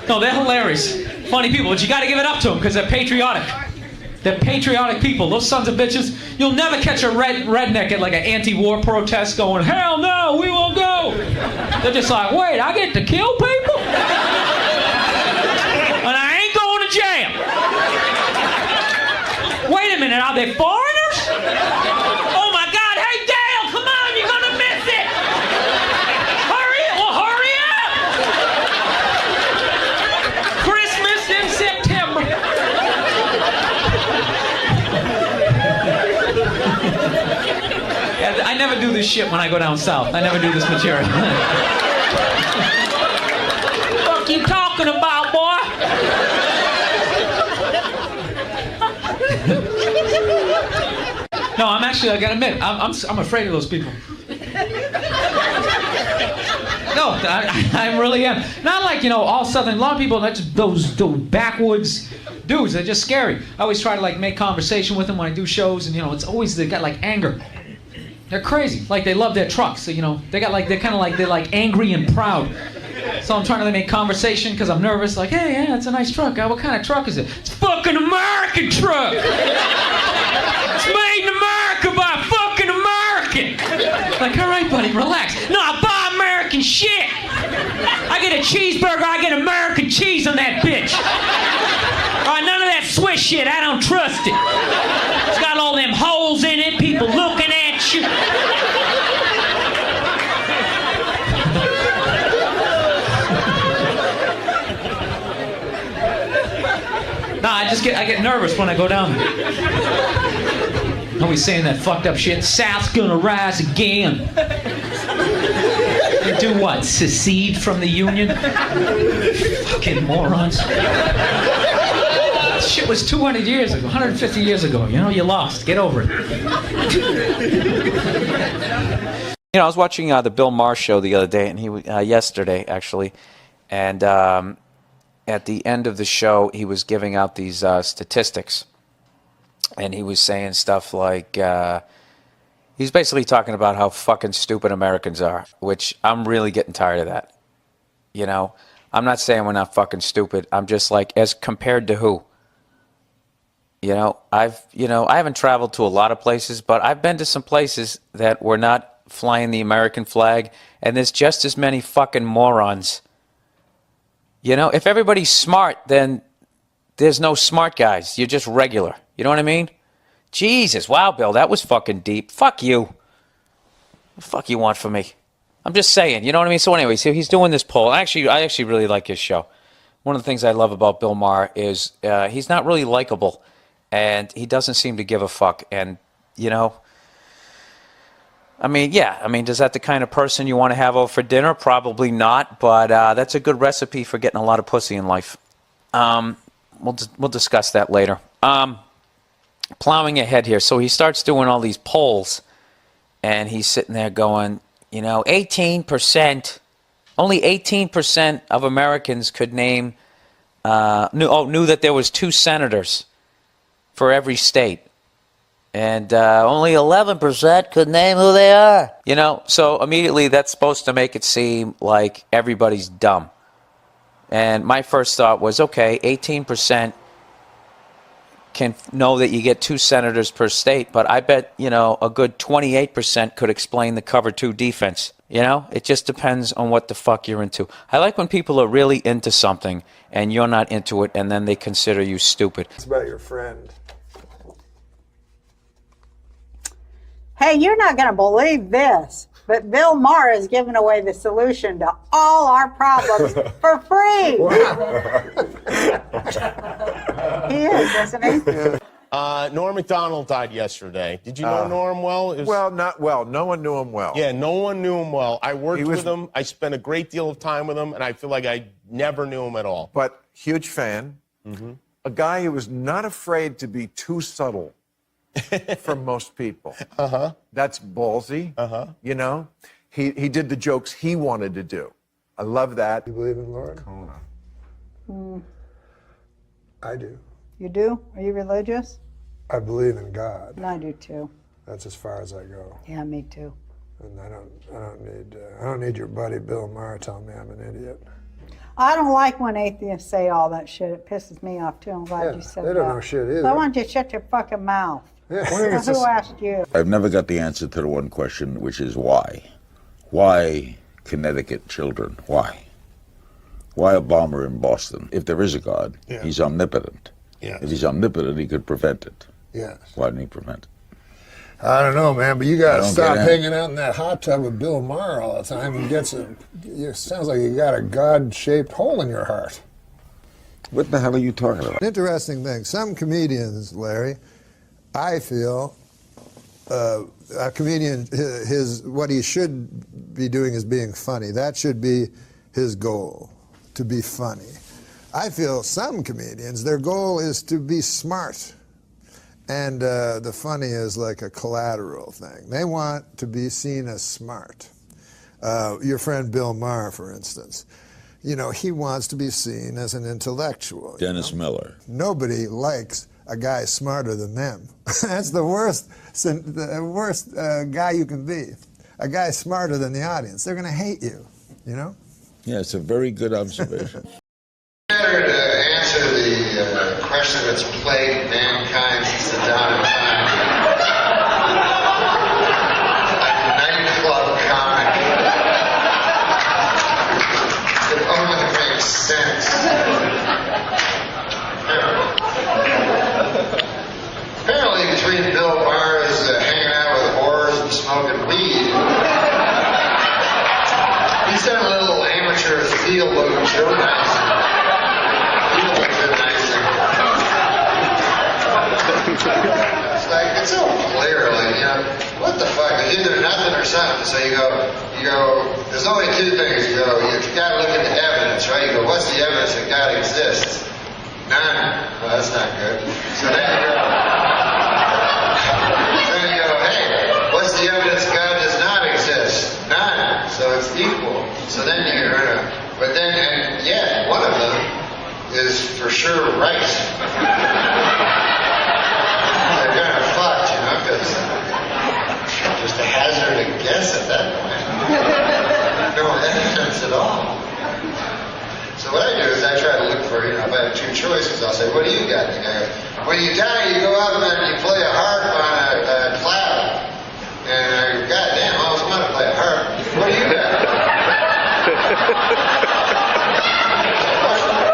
No, they're hilarious. Funny people, but you gotta give it up to them because they're patriotic. They're patriotic people. Those sons of bitches. You'll never catch a redneck at like an anti-war protest going, hell no, we won't go. They're just like, wait, I get to kill people? And I ain't going to jail. Wait a minute, are they foreigners? Oh my God, hey Dale, come on, you're gonna miss it. Hurry up. Christmas in September. Yeah, I never do this shit when I go down south. I never do this material. Fuck you talking about, boy? No, I'm actually, I gotta admit, I'm afraid of those people. No, I really am. Not like, you know, all Southern, a lot of people, that's those backwoods dudes, they're just scary. I always try to like make conversation with them when I do shows, and you know, it's always, they got like anger. They're crazy. Like they love their trucks, so, you know, they're kind of like angry and proud. So I'm trying to make conversation because I'm nervous. Like, hey, yeah, it's a nice truck. What kind of truck is it? It's a fucking American truck. It's made in America by a fucking American. Like, all right, buddy, relax. No, I buy American shit. I get a cheeseburger, I get American cheese on that bitch. All right, none of that Swiss shit. I don't trust it. It's got all them holes in it, people looking at you. Nah, I get nervous when I go down there. Always saying that fucked up shit. South's gonna rise again. And do what? Secede from the Union? Fucking morons. This shit was 200 years ago, 150 years ago. You know, you lost. Get over it. You know, I was watching the Bill Maher show the other day, and yesterday actually, and at the end of the show, he was giving out these statistics, and he was saying stuff like, he's basically talking about how fucking stupid Americans are, which I'm really getting tired of that. You know, I'm not saying we're not fucking stupid. I'm just like, as compared to who? You know, I haven't traveled to a lot of places, but I've been to some places that were not flying the American flag, and there's just as many fucking morons. You know, if everybody's smart, then there's no smart guys. You're just regular. You know what I mean? Jesus, wow, Bill, that was fucking deep. Fuck you. What the fuck you want from me? I'm just saying, you know what I mean? So anyway, so he's doing this poll. I actually really like his show. One of the things I love about Bill Maher is he's not really likable, and he doesn't seem to give a fuck. And, you know, I mean, yeah. I mean, is that the kind of person you want to have over for dinner? Probably not, but that's a good recipe for getting a lot of pussy in life. we'll discuss that later. Plowing ahead here. So he starts doing all these polls, and he's sitting there going, 18%, only 18% of Americans could name, knew that there was 2 senators for every state. And only 11% could name who they are. So immediately that's supposed to make it seem like everybody's dumb. And my first thought was, okay, 18% can know that you get 2 senators per state, but I bet, a good 28% could explain the cover 2 defense. It just depends on what the fuck you're into. I like when people are really into something and you're not into it, and then they consider you stupid. It's about your friend. Hey, you're not going to believe this, but Bill Maher is giving away the solution to all our problems for free. He is, isn't he? Norm Macdonald died yesterday. Did you know Norm well? Well, not well. No one knew him well. Yeah, no one knew him well. I worked with him. I spent a great deal of time with him, and I feel like I never knew him at all. But huge fan. Mm-hmm. A guy who was not afraid to be too subtle for most people. Uh-huh. That's ballsy. Uh-huh. He did the jokes he wanted to do. I love that. You believe in Lord? I do. You do? Are you religious? I believe in God. I do too. That's as far as I go. Yeah, me too. And I don't need your buddy Bill Maher telling me I'm an idiot. I don't like when atheists say all that shit. It pisses me off too. I'm glad you said that. They don't know shit either. So I want you to shut your fucking mouth. Yeah. So who asked you? I've never got the answer to the one question, which is why? Why Connecticut children? Why? Why a bomber in Boston? If there is a God, he's omnipotent. Yes. If he's omnipotent, he could prevent it. Yes. Why didn't he prevent it? I don't know, man, but you got to stop hanging out in that hot tub with Bill Maher all the time and it sounds like you got a God-shaped hole in your heart. What the hell are you talking about? Interesting thing. Some comedians, Larry, I feel a comedian, what he should be doing is being funny. That should be his goal, to be funny. I feel some comedians, their goal is to be smart. And the funny is like a collateral thing. They want to be seen as smart. Your friend Bill Maher, for instance, he wants to be seen as an intellectual. Dennis Miller. Nobody likes a guy smarter than them. That's the worst guy you can be. A guy smarter than the audience. They're going to hate you, Yeah, it's a very good observation. Better to answer the question that's plagued mankind since the dawn of time. A nightclub comic. It only makes sense. Apparently, between Bill Maher's hanging out with whores and smoking weed, he's done a little amateur field of journalism. It's so clear, what the fuck? It's either nothing or something. So you go, there's only 2 things. You gotta look at the evidence, right? You go, what's the evidence that God exists? None. Well, that's not good. So then you go, hey, what's the evidence God does not exist? None. So it's equal. So then you're but then, and yet, one of them is for sure right. They're kind of fucked, because just a hazard to guess at that point. No evidence at all. So what I do is I try to look for, if I have 2 choices, I'll say, what do you got? And the guy goes, when you die, you go out and you play a harp on a cloud. And I go, God damn, I always want to play a harp. What do you got?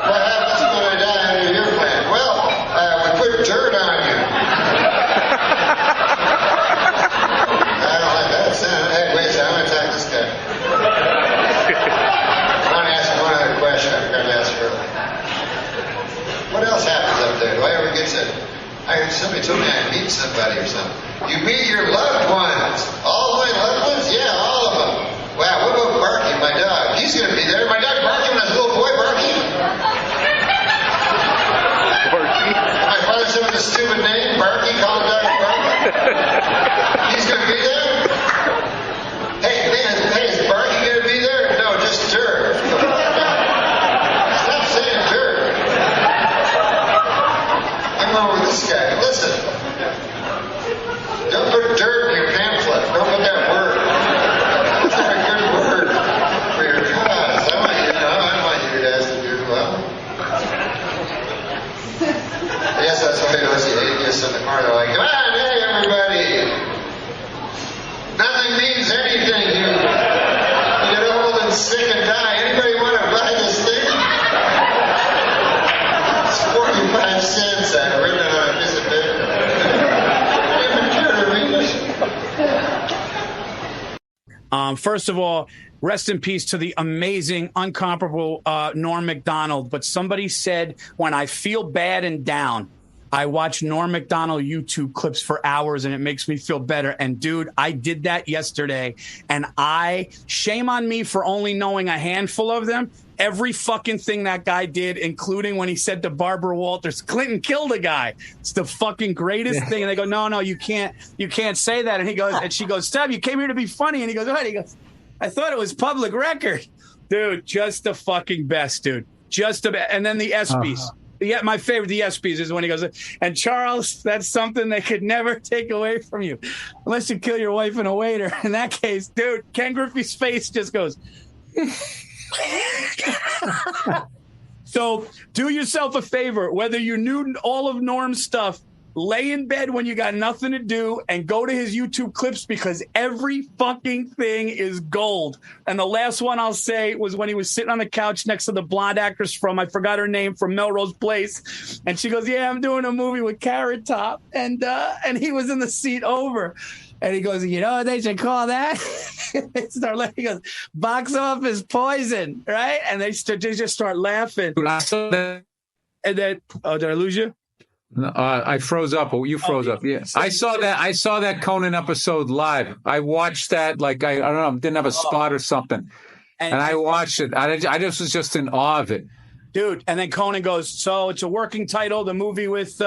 What happens when I die under your plan? Well, we put dirt on you. I don't like that sound. Hey, wait a second, I'm going to talk to this guy. I want to ask you one other question I forgot to ask earlier. What else happens up there? Do I ever get to... somebody told me I meet somebody or something. You meet your loved ones. All my loved ones? Yeah, all of them. Wow, what about Barky, my dog? He's going to be there. My dog Barky, when I was a little boy, Barky. First of all, rest in peace to the amazing, incomparable Norm Macdonald. But somebody said, when I feel bad and down, I watch Norm Macdonald YouTube clips for hours and it makes me feel better. And dude, I did that yesterday, and shame on me for only knowing a handful of them. Every fucking thing that guy did, including when he said to Barbara Walters, Clinton killed a guy. It's the fucking greatest thing. And they go, no, you can't say that. And he goes, and she goes, Steph, you came here to be funny. And he goes, what? He goes, I thought it was public record. Dude, just the fucking best, dude. Just the best. And then the ESPYs. Yeah, my favorite, the ESPYs, is when he goes, and Charles, that's something they could never take away from you unless you kill your wife and a waiter. In that case, dude, Ken Griffey's face just goes. So do yourself a favor, whether you knew all of Norm's stuff, lay in bed when you got nothing to do and go to his YouTube clips, because every fucking thing is gold. And the last one I'll say was when he was sitting on the couch next to the blonde actress from, I forgot her name, from Melrose Place. And she goes, yeah, I'm doing a movie with Carrot Top. And he was in the seat over. And he goes, you know what they should call that? They start laughing. He goes, box office poison, right? And they just start laughing. And then, did I lose you? No, I froze up. You froze up. Yeah, I saw that Conan episode live. I watched that like I don't know, didn't have a spot or something, and I watched it. I just was just in awe of it, dude. And then Conan goes, "So it's a working title, the movie with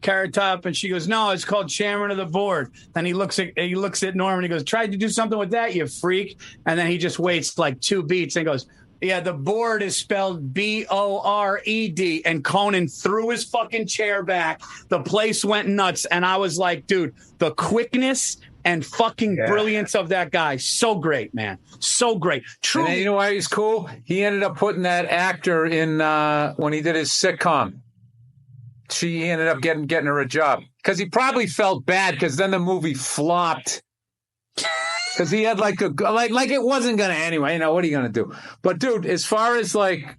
Carrot Top," and she goes, "No, it's called Chairman of the Board." Then he looks at Norm and he goes, "Tried to do something with that, you freak." And then he just waits like 2 beats and goes, yeah, the board is spelled B-O-R-E-D. And Conan threw his fucking chair back. The place went nuts. And I was like, dude, the quickness and fucking brilliance of that guy. So great, man. So great. Truly. And you know why he's cool? He ended up putting that actor in when he did his sitcom. He ended up getting her a job. Because he probably felt bad because then the movie flopped. Because he had like it wasn't gonna anyway. You know, what are you gonna do? But dude, as far as like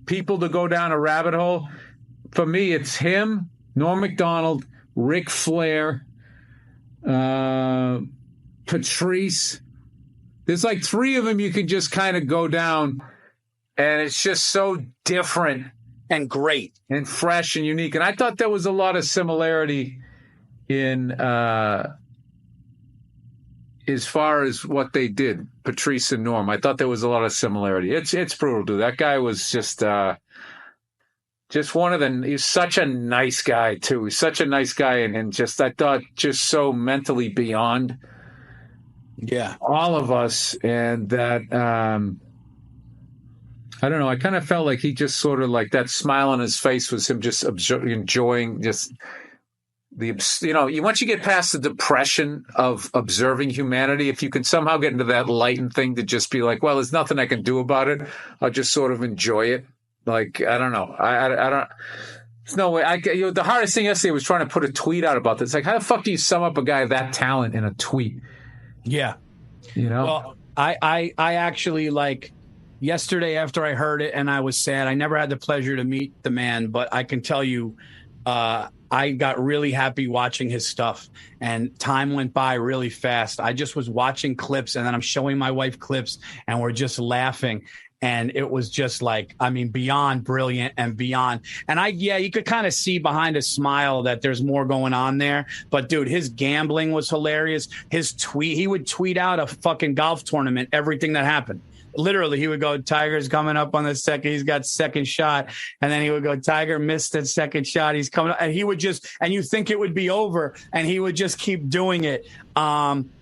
people to go down a rabbit hole, for me, it's him, Norm Macdonald, Ric Flair, Patrice. There's like 3 of them you can just kind of go down, and it's just so different and great and fresh and unique. And I thought there was a lot of similarity in. As far as what they did, Patrice and Norm, I thought there was a lot of similarity. It's brutal, dude. That guy was just one of the. He's such a nice guy too. He's such a nice guy, and just I thought just so mentally beyond. Yeah, all of us, and that I don't know. I kind of felt like he just sort of like that smile on his face was him just enjoying just. Once you get past the depression of observing humanity, if you can somehow get into that lightened thing to just be like, well, there's nothing I can do about it. I'll just sort of enjoy it. Like, I don't know. I don't. There's no way. The hardest thing yesterday was trying to put a tweet out about this. Like, how the fuck do you sum up a guy of that talent in a tweet? Yeah. You know? Well, I actually, like, yesterday after I heard it and I was sad, I never had the pleasure to meet the man, but I can tell you, I got really happy watching his stuff, and time went by really fast. I just was watching clips, and then I'm showing my wife clips, and we're just laughing. And it was just like, I mean, beyond brilliant and beyond. And you could kind of see behind a smile that there's more going on there. But dude, his gambling was hilarious. He would tweet out a fucking golf tournament, everything that happened. Literally, he would go, Tiger's coming up on the second. He's got second shot. And then he would go, Tiger missed that second shot. He's coming up. And he would just, and you think it would be over. And he would just keep doing it.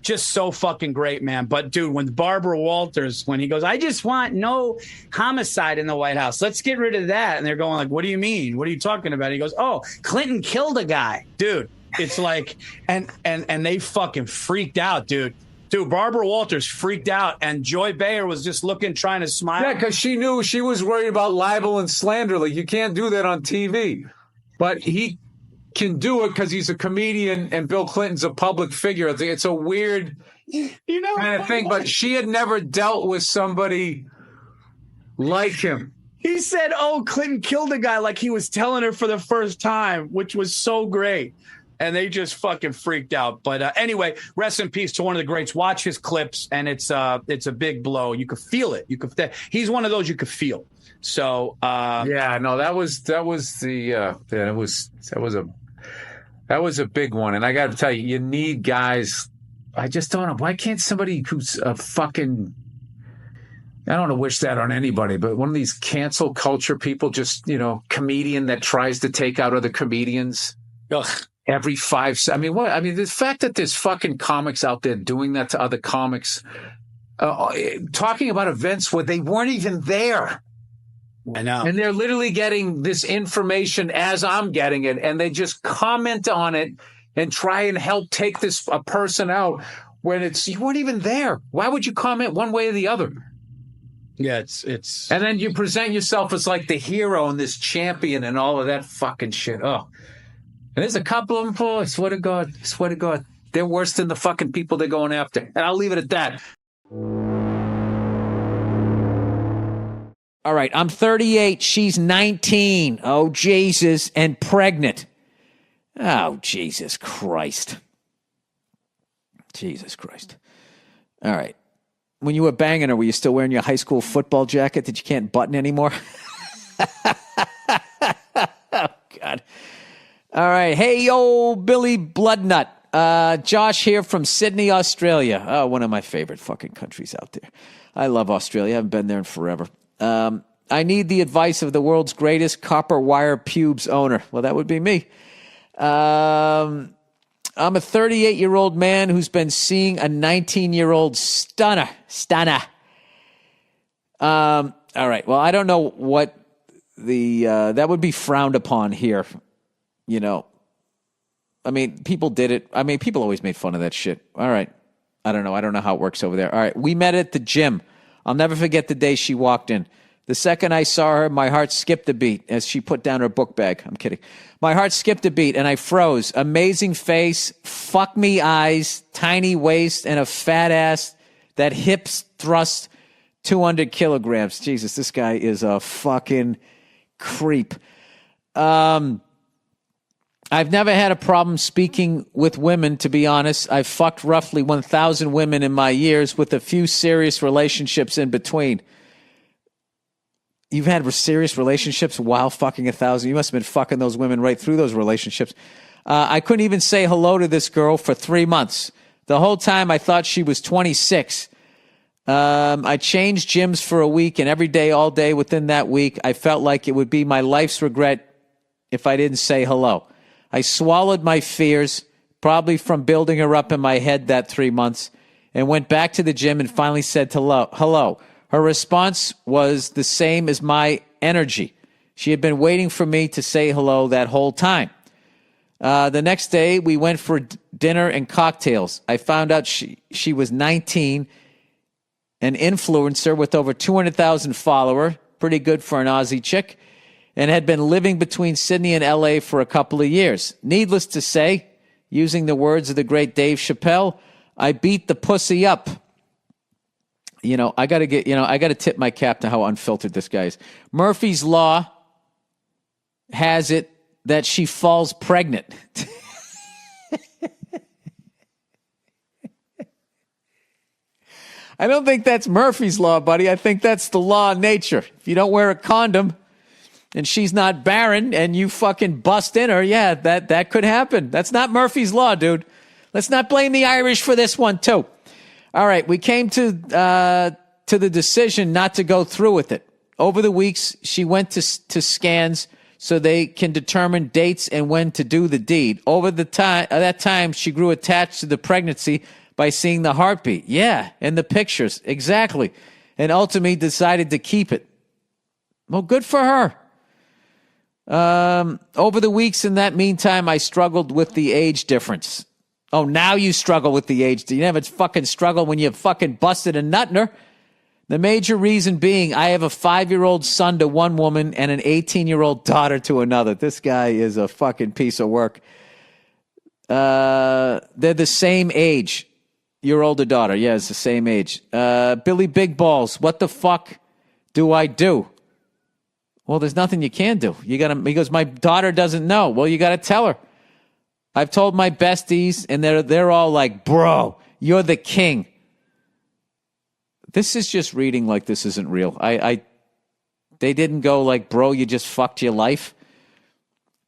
Just so fucking great, man. But dude, when Barbara Walters, when he goes, I just want no homicide in the White House. Let's get rid of that. And they're going like, what do you mean? What are you talking about? He goes, oh, Clinton killed a guy. Dude, it's like, and they fucking freaked out, dude. Dude, Barbara Walters freaked out, and Joy Behar was just trying to smile. Yeah, because she knew she was worried about libel and slander. Like, you can't do that on TV. But he can do it because he's a comedian and Bill Clinton's a public figure. It's a weird kind of thing. But she had never dealt with somebody like him. He said, oh, Clinton killed a guy, like he was telling her for the first time, which was so great. And they just fucking freaked out. But anyway, rest in peace to one of the greats. Watch his clips, and it's a big blow. You could feel it. He's one of those you could feel. So that was a big one. And I got to tell you need guys. I just don't know. Why can't somebody who's a fucking, I don't want to wish that on anybody, but one of these cancel culture people, just, comedian that tries to take out other comedians. Ugh. Every 5 seconds. I mean, what? I mean, the fact that there's fucking comics out there doing that to other comics, talking about events where they weren't even there. I know. And they're literally getting this information as I'm getting it, and they just comment on it and try and help take a person out when you weren't even there. Why would you comment one way or the other? Yeah, it's. And then you present yourself as like the hero and this champion and all of that fucking shit. Oh. And there's a couple of them, I swear to God, they're worse than the fucking people they're going after. And I'll leave it at that. All right, I'm 38. She's 19. Oh, Jesus. And pregnant. Oh, Jesus Christ. Jesus Christ. All right. When you were banging her, were you still wearing your high school football jacket that you can't button anymore? Oh, God. All right. Hey, yo, Billy Bloodnut. Josh here from Sydney, Australia. Oh, one of my favorite fucking countries out there. I love Australia. I haven't been there in forever. I need the advice of the world's greatest copper wire pubes owner. Well, that would be me. I'm a 38-year-old man who's been seeing a 19-year-old stunner. All right. Well, I don't know what that would be frowned upon here. I mean, people did it. I mean, people always made fun of that shit. All right. I don't know. I don't know how it works over there. All right. We met at the gym. I'll never forget the day she walked in. The second I saw her, my heart skipped a beat as she put down her book bag. I'm kidding. My heart skipped a beat and I froze. Amazing face, fuck me eyes, tiny waist, and a fat ass that hips thrust 200 kilograms. Jesus, this guy is a fucking creep. I've never had a problem speaking with women, to be honest. I've fucked roughly 1,000 women in my years with a few serious relationships in between. You've had serious relationships while fucking 1,000. You must have been fucking those women right through those relationships. I couldn't even say hello to this girl for 3 months. The whole time I thought she was 26. I changed gyms for a week, and every day, all day within that week, I felt like it would be my life's regret if I didn't say hello. I swallowed my fears, probably from building her up in my head that 3 months, and went back to the gym and finally said hello. Her response was the same as my energy. She had been waiting for me to say hello that whole time. The next day, we went for dinner and cocktails. I found out she was 19, an influencer with over 200,000 followers, pretty good for an Aussie chick, and had been living between Sydney and LA for a couple of years. Needless to say, using the words of the great Dave Chappelle, I beat the pussy up. I got to tip my cap to how unfiltered this guy is. Murphy's Law has it that she falls pregnant. I don't think that's Murphy's Law, buddy. I think that's the law of nature. If you don't wear a condom and she's not barren and you fucking bust in her, yeah, that could happen. That's not Murphy's Law, dude. Let's not blame the Irish for this one, too. All right, we came to the decision not to go through with it. Over the weeks, she went to scans so they can determine dates and when to do the deed. Over that time, she grew attached to the pregnancy by seeing the heartbeat. Yeah, and the pictures, exactly. And ultimately decided to keep it. Well, good for her. Over the weeks in that meantime, I struggled with the age difference. Oh, now you struggle with the age. You never fucking struggle when you fucking busted a nut in her. The major reason being I have a 5-year-old son to one woman and an 18-year-old daughter to another. This guy is a fucking piece of work. They're the same age. Your older daughter. Yeah, it's the same age. Billy Big Balls, what the fuck do I do? Well, there's nothing you can do. He goes, my daughter doesn't know. Well, you got to tell her. I've told my besties, and they're all like, bro, you're the king. This is just reading like this isn't real. They didn't go like, bro, you just fucked your life.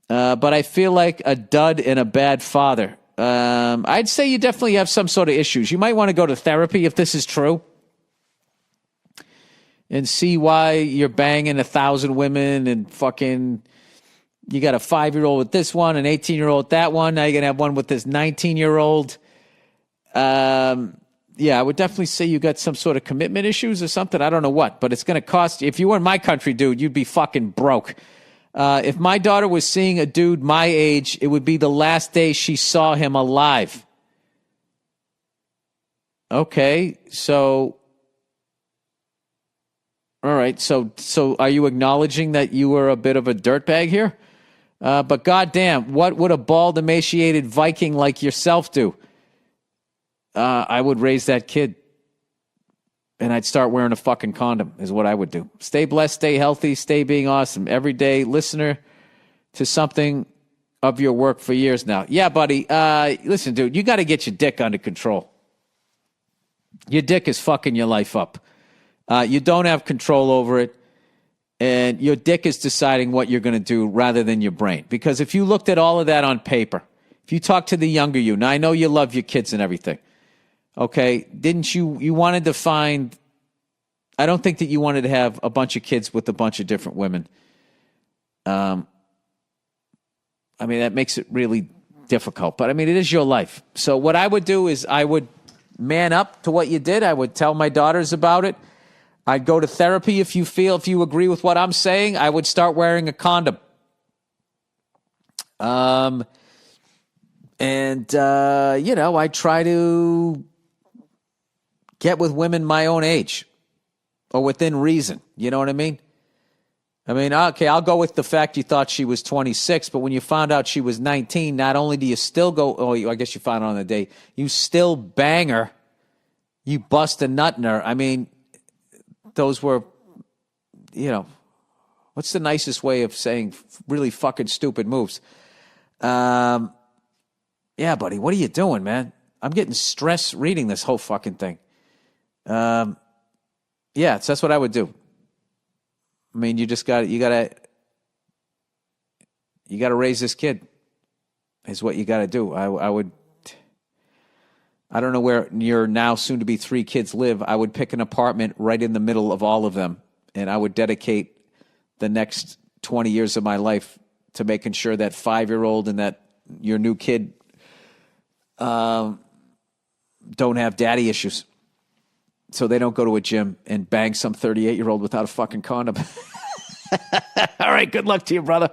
But I feel like a dud and a bad father. I'd say you definitely have some sort of issues. You might want to go to therapy if this is true and see why you're banging 1,000 women and fucking... You got a 5-year-old with this one, an 18-year-old with that one. Now you're going to have one with this 19-year-old. Yeah, I would definitely say you got some sort of commitment issues or something. I don't know what, but it's going to cost you. If you were in my country, dude, you'd be fucking broke. If my daughter was seeing a dude my age, it would be the last day she saw him alive. Okay, so... All right, so are you acknowledging that you were a bit of a dirtbag here? But goddamn, what would a bald, emaciated Viking like yourself do? I would raise that kid, and I'd start wearing a fucking condom, is what I would do. Stay blessed, stay healthy, stay being awesome. Everyday listener to something of your work for years now. Yeah, buddy. Listen, dude, you got to get your dick under control. Your dick is fucking your life up. You don't have control over it. And your dick is deciding what you're going to do rather than your brain. Because if you looked at all of that on paper, if you talk to the younger you, now I know you love your kids and everything. Okay, didn't you wanted to find, I don't think that you wanted to have a bunch of kids with a bunch of different women. I mean, that makes it really difficult. But I mean, it is your life. So what I would do is I would man up to what you did. I would tell my daughters about it. I'd go to therapy if you agree with what I'm saying. I would start wearing a condom. I try to get with women my own age or within reason. You know what I mean? I mean, okay, I'll go with the fact you thought she was 26, but when you found out she was 19, not only do you still go, I guess you found out on the day, you still bang her, you bust a nut in her. I mean, those were, what's the nicest way of saying really fucking stupid moves? Yeah, buddy, what are you doing, man? I'm getting stressed reading this whole fucking thing. Yeah, so that's what I would do. I mean, you gotta raise this kid is what you gotta do. I don't know where your now soon-to-be 3 kids live. I would pick an apartment right in the middle of all of them, and I would dedicate the next 20 years of my life to making sure that 5-year-old and that your new kid don't have daddy issues, so they don't go to a gym and bang some 38-year-old without a fucking condom. All right, good luck to you, brother.